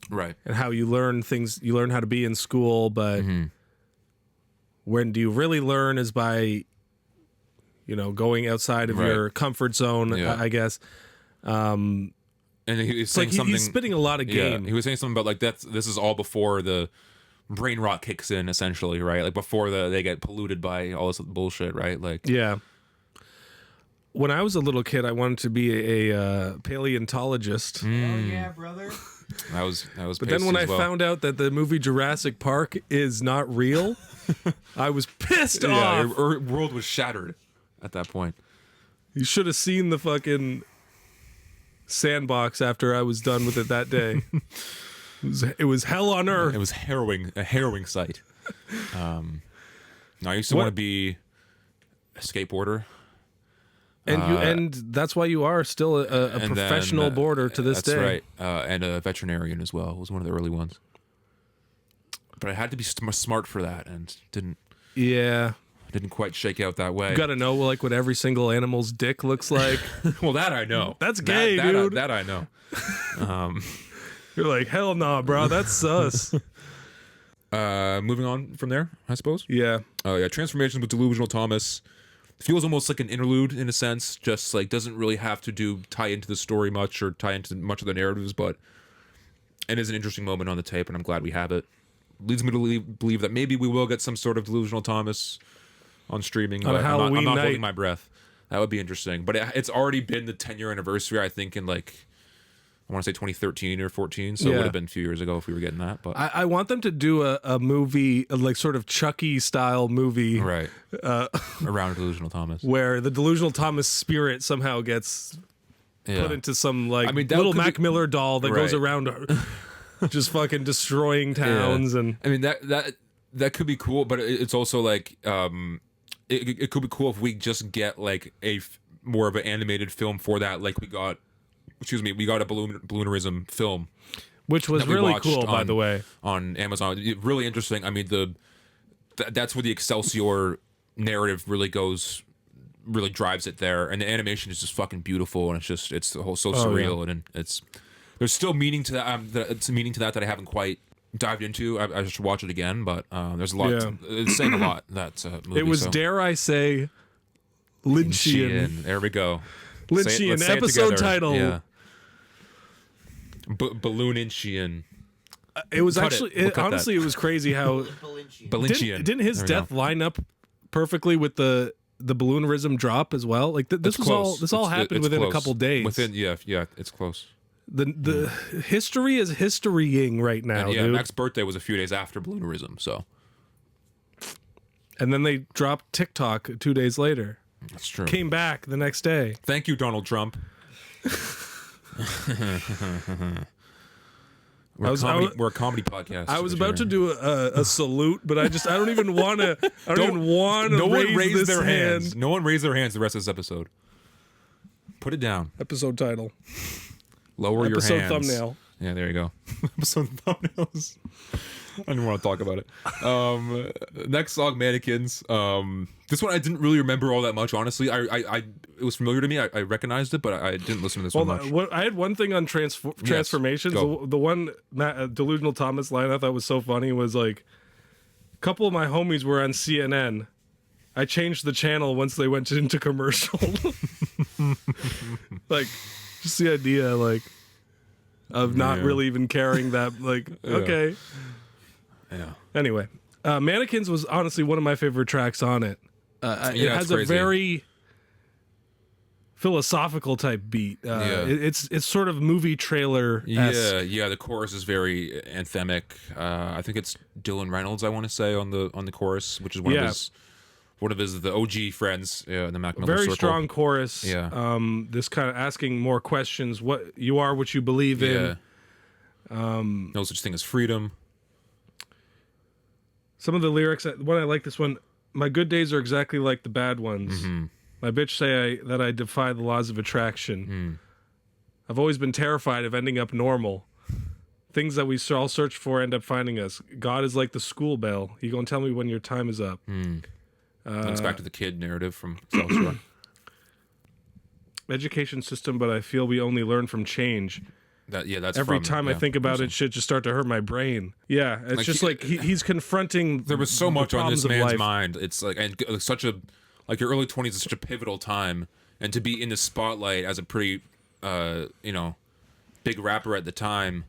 right? And how you learn things, you learn how to be in school, but when do you really learn is by, you know, going outside of your comfort zone, I guess. And he's saying something. He's spitting a lot of game. He was saying something about like this is all before the brain rot kicks in, essentially, right? Like before they get polluted by all this bullshit, right? Like, when I was a little kid, I wanted to be a paleontologist. Oh yeah, brother. That was. But then when I found out that the movie Jurassic Park is not real, I was pissed off. Yeah, your world was shattered at that point. You should have seen the fucking sandbox after I was done with it that day. It was hell on earth. It was a harrowing sight. I used to want to be a skateboarder. And that's why you are still a professional boarder to this day. That's right. And a veterinarian as well. Was one of the early ones. But I had to be smart for that, and didn't quite shake out that way. You got to know like what every single animal's dick looks like. Well, that I know. That's gay, dude. That I know. You're like, hell nah, bro. That's sus. Moving on from there, I suppose. Yeah. Transformations with Delusional Thomas. Feels almost like an interlude in a sense, just like doesn't really have to tie into the story much or tie into much of the narratives, but it is an interesting moment on the tape, and I'm glad we have it. Leads me to believe that maybe we will get some sort of Delusional Thomas on streaming. On a Halloween I'm not night. holding my breath. That would be interesting. But it's already been the 10-year anniversary, I think, in like, I want to say 2013 or 14, so it would have been a few years ago if we were getting that. But I want them to do a movie, like sort of Chucky style movie, right, around Delusional Thomas, where the Delusional Thomas spirit somehow gets put into some like little Mac Miller doll that goes around just fucking destroying towns. And I mean that could be cool, but it's also like it could be cool if we just get like more of an animated film for that, like we got a Balloonerism film, which was really cool, by the way, on Amazon. Really interesting. I mean, that's where the Excelsior narrative really drives it there, and the animation is just fucking beautiful, and it's the whole so surreal, and there's still meaning to that. It's a meaning to that I haven't quite dived into. I should watch it again, but there's a lot. Yeah. It's saying a lot, that movie. It was, so. dare I say, Lynchian. There we go. Lynchian, Let's say it episode together. title. Yeah. Balloonerism. It was Cut actually, it. We'll cut honestly, it was crazy how Balloonerism. didn't his There we death go. line up perfectly with the Balloonerism drop as well? Like this It's was close. all this all happened It's within close. a couple days. Yeah, it's close. The history is historying right now, And yeah, dude. Mac's birthday was a few days after Balloonerism, so And then they dropped TikTok 2 days later. that's true. Came back the next day. Thank you, Donald Trump. We're a comedy podcast. I was about to do a salute, but I don't even want to. I don't even want to. No one raise raised this their hand. hands. No one raised their hands the rest of this episode. Put it down. Episode title. Lower your Episode hands. thumbnail. Yeah, there you go. Episode thumbnails. I don't even want to talk about it. Next song, Mannequins. This one I didn't really remember all that much, honestly. I it was familiar to me. I recognized it, but I didn't listen to this one much. I had one thing on transformations. go. The one Delusional Thomas line I thought was so funny was like, a couple of my homies were on CNN. I changed the channel once they went into commercial. Like, just the idea, like, of not Yeah. really even caring that, like, okay. Yeah. Anyway, Mannequins was honestly one of my favorite tracks on it. It Yeah, has it's a crazy. very philosophical type beat. Yeah. It's sort of movie trailer. Yeah. The chorus is very anthemic. I think it's Dylan Reynolds. I want to say on the chorus, which is one of his the OG friends in the Mac Miller Very circle. strong chorus. Yeah. This kind of asking more questions. What you are, what you believe in. No such thing as freedom. Some of the lyrics. One I like this one. My good days are exactly like the bad ones. Mm-hmm. My bitch say that I defy the laws of attraction. I've always been terrified of ending up normal. Things that we all search for end up finding us. God is like the school bell. You gonna tell me when your time is up. Links back to the kid narrative from South Shore. Education system, but I feel we only learn from change. That's Every from, time I think about it, shit just start to hurt my brain. Yeah, it's Like, just like he's confronting. there was so much the on this problems of man's life. mind. It's like such a like your early 20s is such a pivotal time, and to be in the spotlight as a pretty big rapper at the time,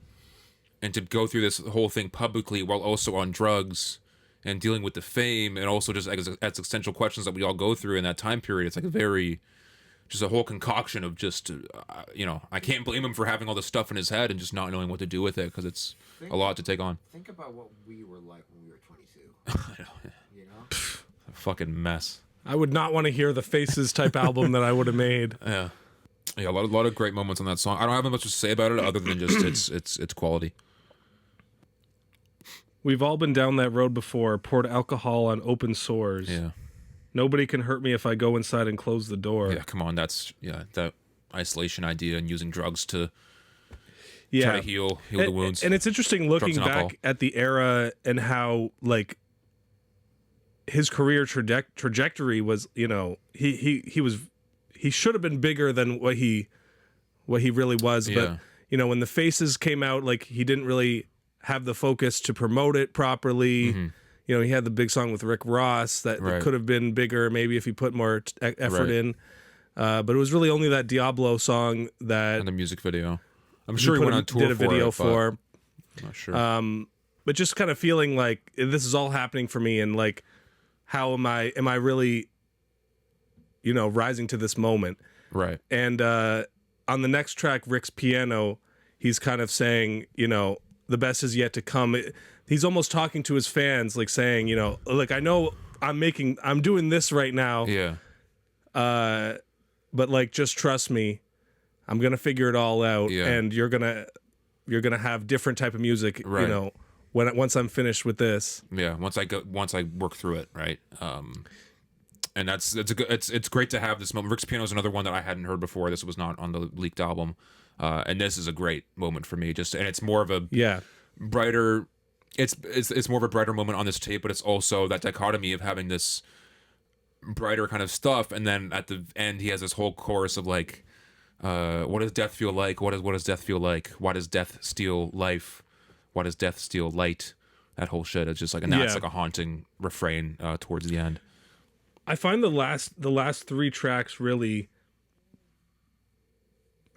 and to go through this whole thing publicly while also on drugs and dealing with the fame and also just existential questions that we all go through in that time period. It's like just a whole concoction of just I can't blame him for having all this stuff in his head and just not knowing what to do with it, because it's a lot to take on. Think about what we were like when we were 22. You know? A fucking mess. I would not want to hear the Faces type album that I would have made. Yeah, a lot of great moments on that song. I don't have much to say about it other than just it's quality. We've all been down that road before. Poured alcohol on open sores. Yeah. Nobody can hurt me if I go inside and close the door. Yeah, come on, that isolation idea and using drugs to Yeah. try to heal the wounds. And it's interesting looking Drugs and alcohol. back at the era and how like his career trajectory was. He should have been bigger than what he really was. Yeah. But when the Faces came out, like he didn't really have the focus to promote it properly. Mm-hmm. He had the big song with Rick Ross that Right. could have been bigger, maybe if he put more effort Right. in. But it was really only that Diablo song that and the music video. I'm sure he went on tour did a video for. I'm not sure. But just kind of feeling like this is all happening for me, and like, how am I really, rising to this moment? Right. And on the next track, Rick's piano, he's kind of saying, the best is yet to come. He's almost talking to his fans, like saying, like, I know I'm doing this right now, Yeah. but like, just trust me, I'm gonna figure it all out, Yeah. and you're gonna have different type of music, Right. once I'm finished with this. Yeah. Once I work through it, right. And it's great to have this moment. Rick's piano is another one that I hadn't heard before. This was not on the leaked album, and this is a great moment for me. And it's more of a brighter. It's more of a brighter moment on this tape, but it's also that dichotomy of having this brighter kind of stuff, and then at the end he has this whole chorus of like, what does death feel like? What does death feel like? Why does death steal life? why does death steal light? That whole shit. It's just like, and that's Yeah. like a haunting refrain towards the end. I find the last 3 tracks really,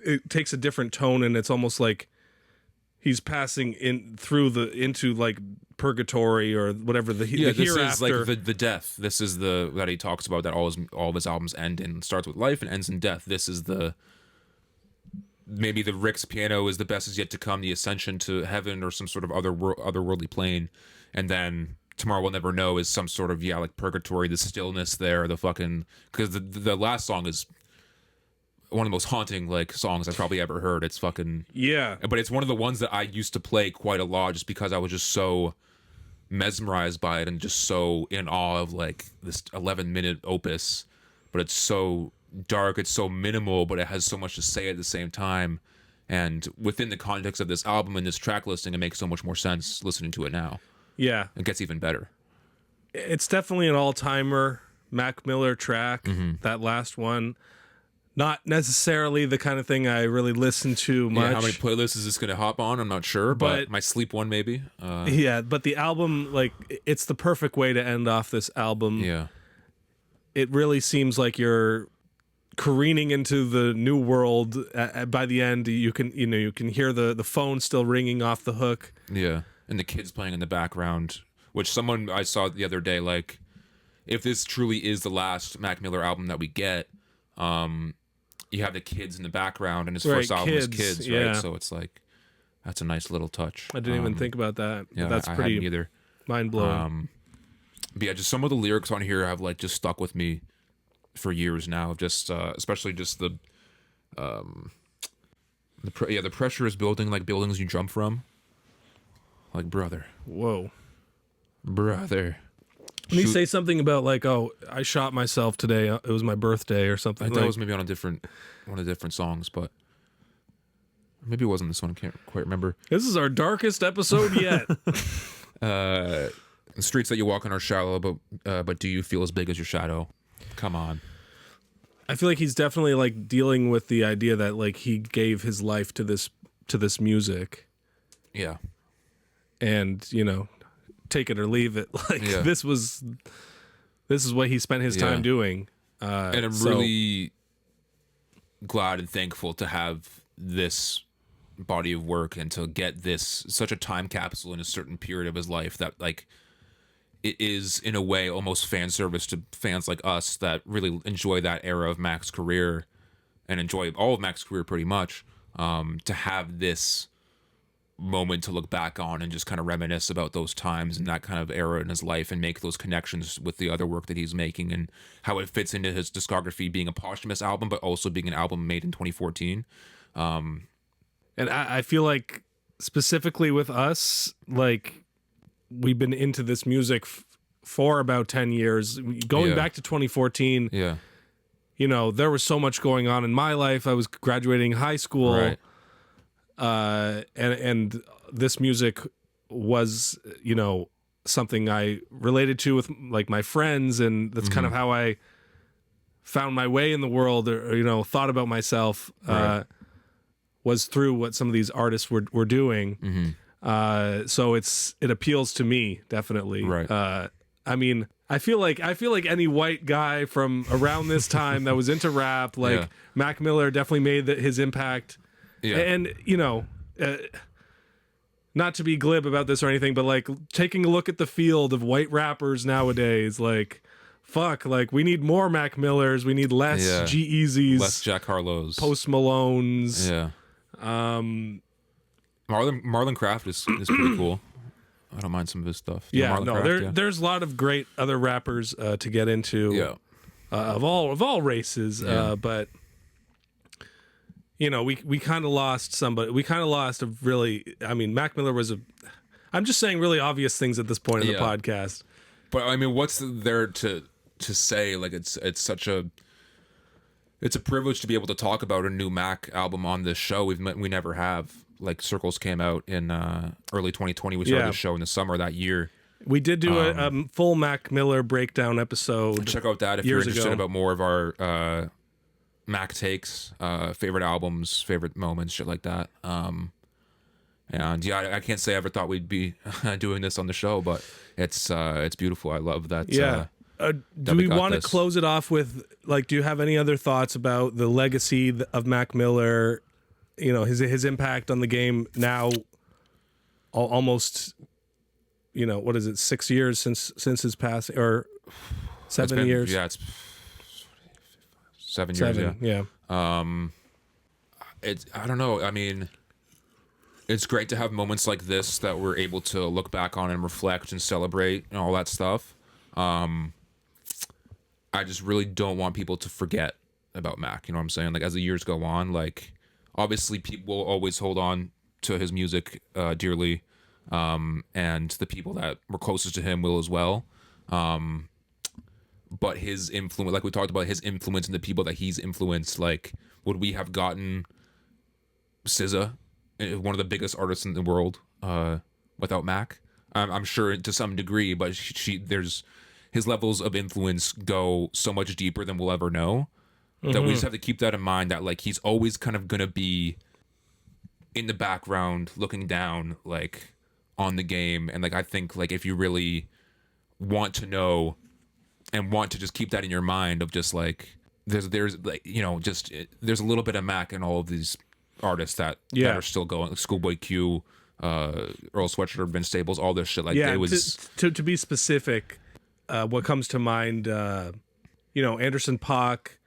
it takes a different tone, and it's almost like he's passing into like purgatory or whatever the This hereafter. is like the death. This is the that he talks about, that all of his albums end and starts with life and ends in death. This is the maybe the Rick's piano is the best is yet to come, the ascension to heaven or some sort of otherworldly plane, and then Tomorrow We'll Never Know is some sort of like purgatory, the stillness there, the fucking, because the last song is one of the most haunting like songs I've probably ever heard. It's fucking, yeah. but it's one of the ones that I used to play quite a lot just because I was just so mesmerized by it and just so in awe of like this 11-minute opus. But it's so dark, it's so minimal, but it has so much to say at the same time. And within the context of this album and this track listing, it makes so much more sense listening to it now. Yeah. It gets even better. It's definitely an all-timer Mac Miller track, that last one. Not necessarily the kind of thing I really listen to much. Yeah, how many playlists is this going to hop on? I'm not sure, but my sleep one maybe. Yeah, but the album, like, it's the perfect way to end off this album. Yeah. It really seems like you're careening into the new world. By the end, you can hear the phone still ringing off the hook. Yeah, and the kids playing in the background, which someone I saw the other day, like, if this truly is the last Mac Miller album that we get, you have the kids in the background, and his first album was Kids, right? yeah. So it's like, that's a nice little touch. I didn't even think about that. Yeah, That's I pretty hadn't either. mind-blowing. But yeah, just some of the lyrics on here have like just stuck with me for years now. Just especially just the pressure is building like buildings you jump from. Like, brother. Whoa. Did he say something about like, oh, I shot myself today. It was my birthday or something. I think that was maybe on one of the different songs, but maybe it wasn't this one. I can't quite remember. This is our darkest episode yet. The streets that you walk on are shallow, but do you feel as big as your shadow? Come on. I feel like he's definitely like dealing with the idea that like he gave his life to this music, Yeah. and take it or leave it. Like Yeah. this is what he spent his time doing. And I'm really glad and thankful to have this body of work and to get this such a time capsule in a certain period of his life that like it is in a way almost fan service to fans like us that really enjoy that era of Mac's career and enjoy all of Mac's career pretty much, to have this moment to look back on and just kind of reminisce about those times and that kind of era in his life and make those connections with the other work that he's making and how it fits into his discography being a posthumous album but also being an album made in 2014. And I feel like specifically with us, like we've been into this music for about 10 years, going back to 2014. Yeah. There was so much going on in my life. I was graduating high school. Right. And this music was, something I related to with like my friends, and that's kind of how I found my way in the world, or thought about myself, Right. Was through what some of these artists were doing. So it appeals to me definitely. Right. I mean, I feel like any white guy from around this time that was into rap, like Yeah. Mac Miller, definitely made his impact. Yeah. And not to be glib about this or anything, but like taking a look at the field of white rappers nowadays, like fuck, like we need more Mac Millers, we need less Yeah. G-Eazy's, Less Jack Harlow's. Post Malone's. Yeah. Marlon Craft is pretty cool. I don't mind some of his stuff. You know Yeah, Marlon no, Craft? there's a lot of great other rappers to get into. Yeah. Of all races, Yeah. but we kind of lost somebody. We kind of lost a really. I mean, Mac Miller was I'm just saying really obvious things at this point in the Yeah. podcast. But I mean, what's there to say? Like, it's such a privilege to be able to talk about a new Mac album on this show. We never have. Like, Circles came out in early 2020. We started the show in the summer of that year. We did do a full Mac Miller breakdown episode. Check out that if you're years interested ago. about more of our Mac takes, favorite albums, favorite moments, shit like that. And And yeah, I can't say I ever thought we'd be doing this on the show, but it's beautiful. I love that. Yeah. Do we got want to this. close it off with, like, do you have any other thoughts about the legacy of Mac Miller? You know, his impact on the game now, almost, you know, what is it, 6 years since his passing, or 7 years? Yeah, it's 7 years. Yeah. I don't know. I mean, it's great to have moments like this that we're able to look back on and reflect and celebrate and all that stuff. I just really don't want people to forget about Mac. You know what I'm saying? Like, as the years go on, like, obviously people will always hold on to his music dearly, and the people that were closest to him will as well. But his influence, like we talked about, his influence and the people that he's influenced, like, would we have gotten SZA, one of the biggest artists in the world, without Mac? I'm sure to some degree, but there's his levels of influence go so much deeper than we'll ever know, that we just have to keep that in mind, that like he's always kind of gonna be in the background looking down, like, on the game. And like, I think, like, if you really want to know and want to just keep that in your mind of just like there's like, you know, just there's a little bit of Mac in all of these artists that are still going, like Schoolboy Q, Earl Sweatshirt, Vince Staples, all this shit. Like, Yeah, it was to be specific, what comes to mind, you know, Anderson .Paak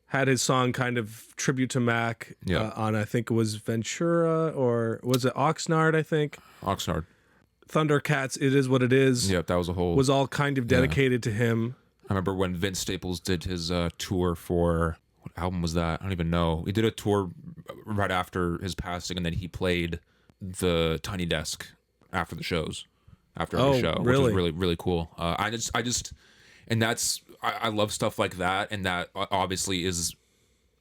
had his song kind of tribute to Mac on, I think it was Ventura, or was it Oxnard, I think? Oxnard. Thundercats, It Is What It Is. Yeah, that was a whole... Was all kind of dedicated to him. I remember when Vince Staples did his tour for... What album was that? I don't even know. He did a tour right after his passing, and then he played the Tiny Desk after the shows. After every show. Really? Which was really, really cool. I just... And that's... I love stuff like that, and that obviously is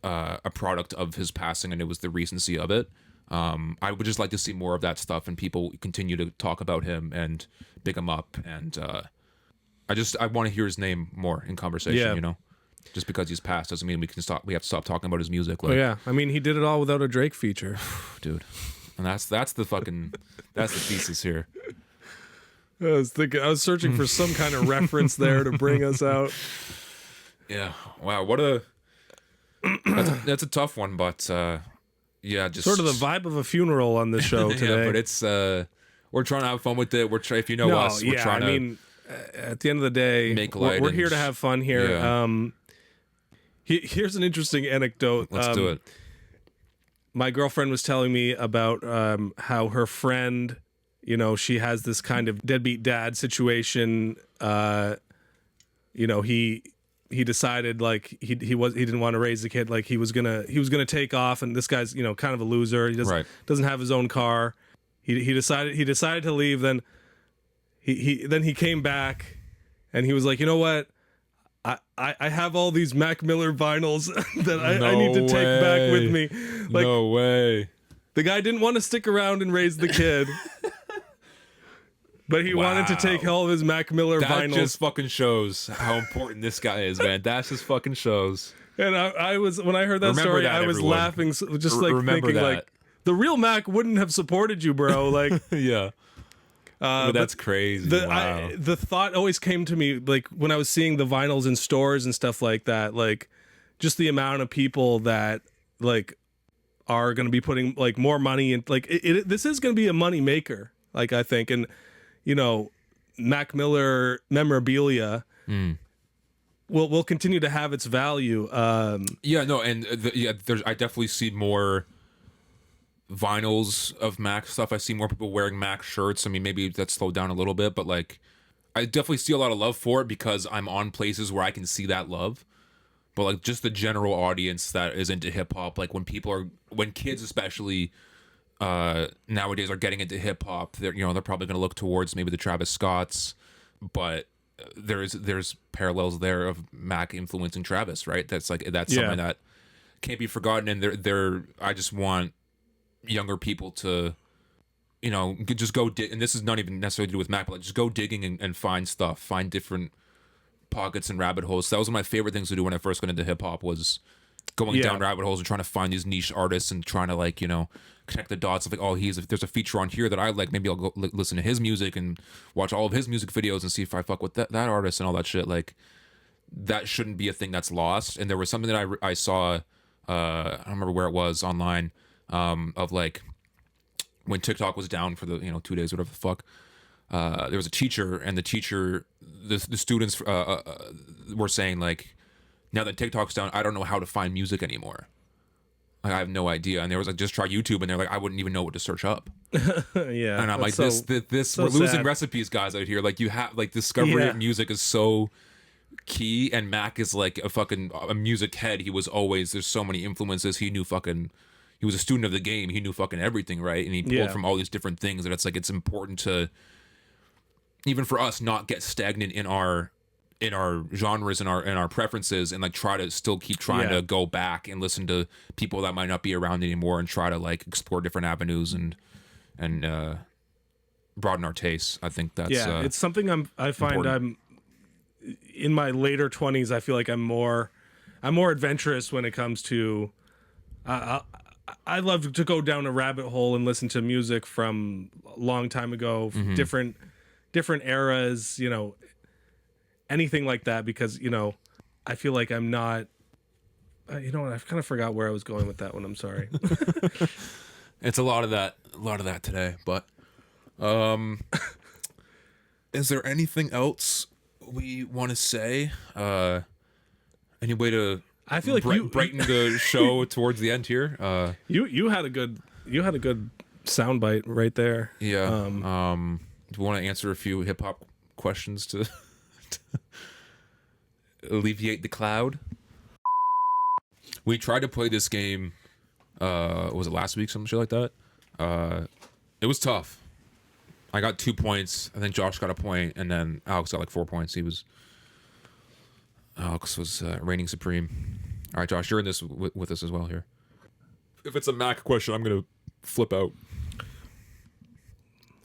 a product of his passing, and it was the recency of it. I would just like to see more of that stuff, and people continue to talk about him and big him up, and I want to hear his name more in conversation. You know, just because he's passed doesn't mean we have to stop talking about his music. Like, I mean, he did it all without a Drake feature, dude, and that's the thesis here. I was searching for some kind of reference there to bring us out. Yeah, wow, that's a tough one, but yeah, just sort of the vibe of a funeral on this show today. Yeah, but it's we're trying to have fun with it. If you know us, we're trying to. I mean, at the end of the day, make light. We're here to have fun here. Yeah. Here's an interesting anecdote. Let's do it. My girlfriend was telling me about how her friend, you know, she has this kind of deadbeat dad situation. You know, he decided, like, he didn't want to raise the kid, like he was gonna take off, and this guy's, you know, kind of a loser. He doesn't have his own car. He decided to leave. Then he came back, and he was like, you know what? I have all these Mac Miller vinyls that I need to take back with me. Like, no way. The guy didn't want to stick around and raise the kid. But he wanted to take all of his Mac Miller vinyls. That just fucking shows how important this guy is, man. That just fucking shows. And I was, when I heard that story, I was laughing, just like thinking, that. like, the real Mac wouldn't have supported you, bro. Like, yeah. But that's crazy. Wow. The thought always came to me, like, when I was seeing the vinyls in stores and stuff like that, like, just the amount of people that, like, are going to be putting, like, more money in, like, this is going to be a money maker, like, I think. And, you know, Mac Miller memorabilia will continue to have its value. Yeah, no, and I definitely see more vinyls of Mac stuff. I see more people wearing Mac shirts. I mean, maybe that's slowed down a little bit, but like, I definitely see a lot of love for it because I'm on places where I can see that love. But like, just the general audience that is into hip hop, like when kids especially nowadays are getting into hip hop, they're probably going to look towards maybe the Travis Scotts, but there's parallels there of Mac influencing Travis, right? That's something that can't be forgotten. And I just want younger people to, just go dig, and this is not even necessarily to do with Mac, but like just go digging and find stuff, find different pockets and rabbit holes. So that was one of my favorite things to do when I first got into hip hop, was going down rabbit holes and trying to find these niche artists and trying to like, you know, connect the dots of like, oh, there's a feature on here that I like. Maybe I'll go listen to his music and watch all of his music videos and see if I fuck with that artist and all that shit. Like, that shouldn't be a thing that's lost. And there was something that I saw, I don't remember where it was online, of like when TikTok was down for the 2 days, whatever the fuck. There was a teacher, and the students were saying like, now that TikTok's down, I don't know how to find music anymore. Like, I have no idea. And there was like, just try YouTube, and they're like, I wouldn't even know what to search up. Yeah. And I'm like, so we're losing sad. recipes, guys, out here. Like, you have like discovery of music is so key, and Mac is like a music head. He was always, there's so many influences. He was a student of the game. He knew fucking everything, right? And he pulled from all these different things. And it's like, it's important to, even for us, not get stagnant in our genres and our preferences, and like try to still keep trying to go back and listen to people that might not be around anymore, and try to like explore different avenues and broaden our tastes. I think that's it's something I find important. I'm in my later 20s. I feel like I'm more adventurous when it comes to I love to go down a rabbit hole and listen to music from a long time ago, different eras, anything like that, because I feel like I'm not I've kind of forgot where I was going with that one. I'm sorry. It's a lot of that today, but is there anything else we want to say? Any way to I feel like brighten the show towards the end here? You had a good soundbite right there. Yeah. Do we want to answer a few hip hop questions to alleviate the cloud? We tried to play this game. Was it last week? Some shit like that. It was tough. I got 2 points. I think Josh got a point, and then Alex got like 4 points. Alex was reigning supreme. All right, Josh, you're in this with us as well here. If it's a Mac question, I'm gonna flip out.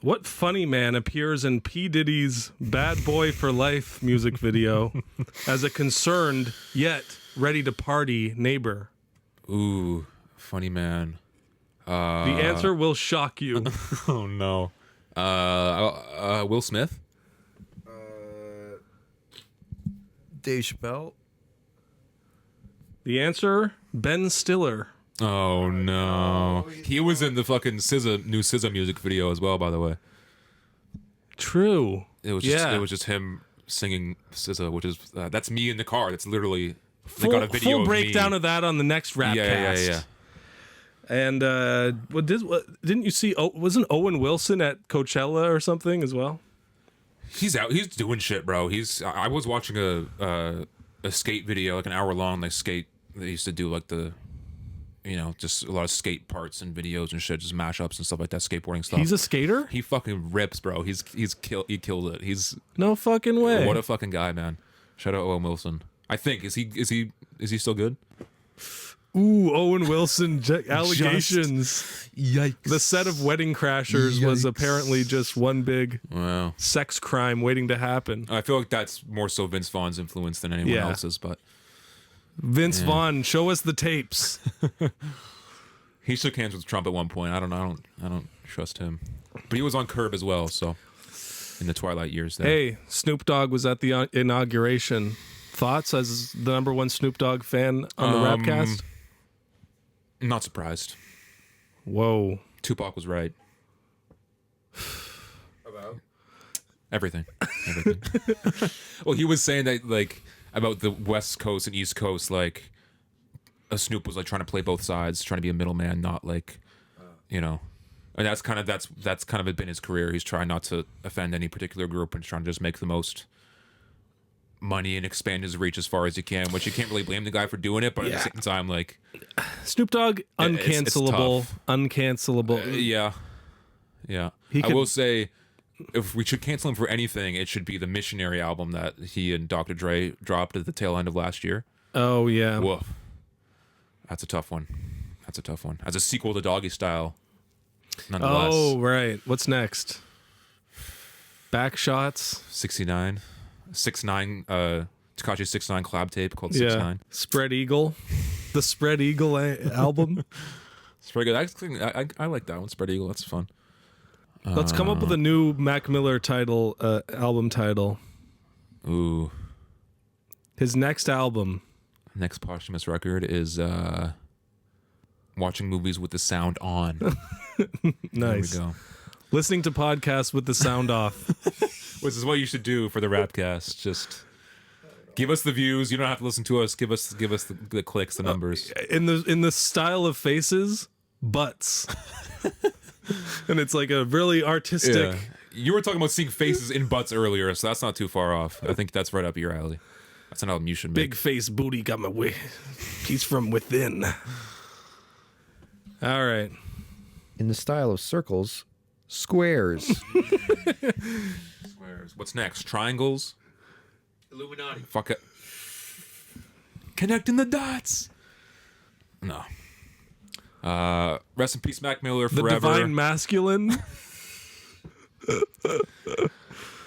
What funny man appears in P. Diddy's Bad Boy for Life music video as a concerned yet ready to party neighbor? Ooh, funny man. The answer will shock you. Oh no. Will Smith. Dave Chappelle. The answer, Ben Stiller. Oh no. He was in the fucking new SZA music video as well, by the way. True. It was just him singing SZA, which is that's me in the car. That's literally full, they got a video full of breakdown me. of that on the next Rapcast. Yeah. And didn't you see? Wasn't Owen Wilson at Coachella or something as well? He's out. He's doing shit, bro. I was watching a skate video, like an hour long. They used to do like the, just a lot of skate parts and videos and shit, just mashups and stuff like that, skateboarding stuff. He's a skater? He fucking rips, bro. He killed it. He's no fucking way. What a fucking guy, man. Shout out Owen Wilson. I think is he still good? Ooh, Owen Wilson allegations. Yikes. The set of Wedding Crashers was apparently just one big sex crime waiting to happen. I feel like that's more so Vince Vaughn's influence than anyone else's, but Vince Vaughn, show us the tapes. He shook hands with Trump at one point. I don't trust him. But he was on Curb as well, so in the twilight years there. Hey, Snoop Dogg was at the inauguration. Thoughts as the #1 Snoop Dogg fan on the Rapcast? Not surprised. Whoa. Tupac was right. About? Everything. Well, he was saying that, like, about the West Coast and East Coast, like, Snoop was, like, trying to play both sides, trying to be a middleman, not, like, and that's kind of been his career. He's trying not to offend any particular group and trying to just make the most money and expand his reach as far as he can, which you can't really blame the guy for doing it, but at the same time, like, Snoop Dogg, uncancelable. It's Uncancelable. Yeah. I will say, if we should cancel him for anything, it should be the Missionary album that he and Dr. Dre dropped at the tail end of last year. Oh, yeah. Woof. That's a tough one. As a sequel to Doggy Style, nonetheless. Oh, right. What's next? Back shots? 69. 6ix9ine, Tekashi 6ix9ine collab tape called 6ix9ine. Spread Eagle. The Spread Eagle album. It's pretty good. I like that one. Spread Eagle. That's fun. Let's come up with a new Mac Miller title, album title. Ooh. His next album. Next posthumous record is watching movies with the sound on. Nice. There we go. Listening to podcasts with the sound off. Which is what you should do for the Rapcast. Just give us the views. You don't have to listen to us. Give us the clicks, the numbers. In the style of Faces, butts. And it's like a really artistic. Yeah. You were talking about seeing faces in butts earlier, so that's not too far off. I think that's right up your alley. That's an album you should make. Big face booty got my way. He's from within. All right. In the style of circles, squares. Squares. What's next? Triangles? Illuminati. Fuck it. Connecting the dots. No. Rest in peace, Mac Miller, The forever. Divine Masculine.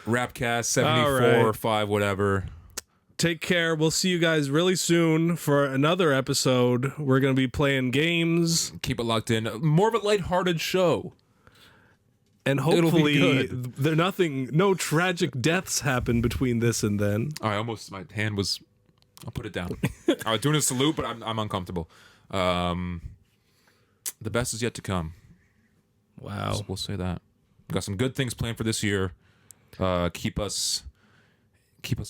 Rapcast 74 All right. or 5, whatever. Take care. We'll see you guys really soon for another episode. We're going to be playing games. Keep it locked in. More of a lighthearted show. And It'll be hopefully good. no tragic deaths happen between this and then. My hand was, I'll put it down. I was doing a salute, but I'm uncomfortable. The best is yet to come. Wow. We'll say that. We've got some good things planned for this year. Keep us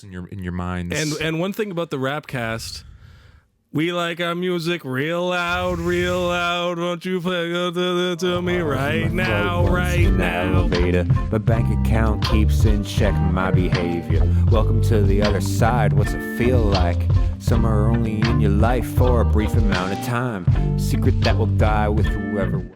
in your minds. And one thing about the Rapcast, we like our music real loud, real loud. Won't you play to me right now, right now? Elevator. My bank account keeps in check my behavior. Welcome to the other side. What's it feel like? Some are only in your life for a brief amount of time. Secret that will die with whoever.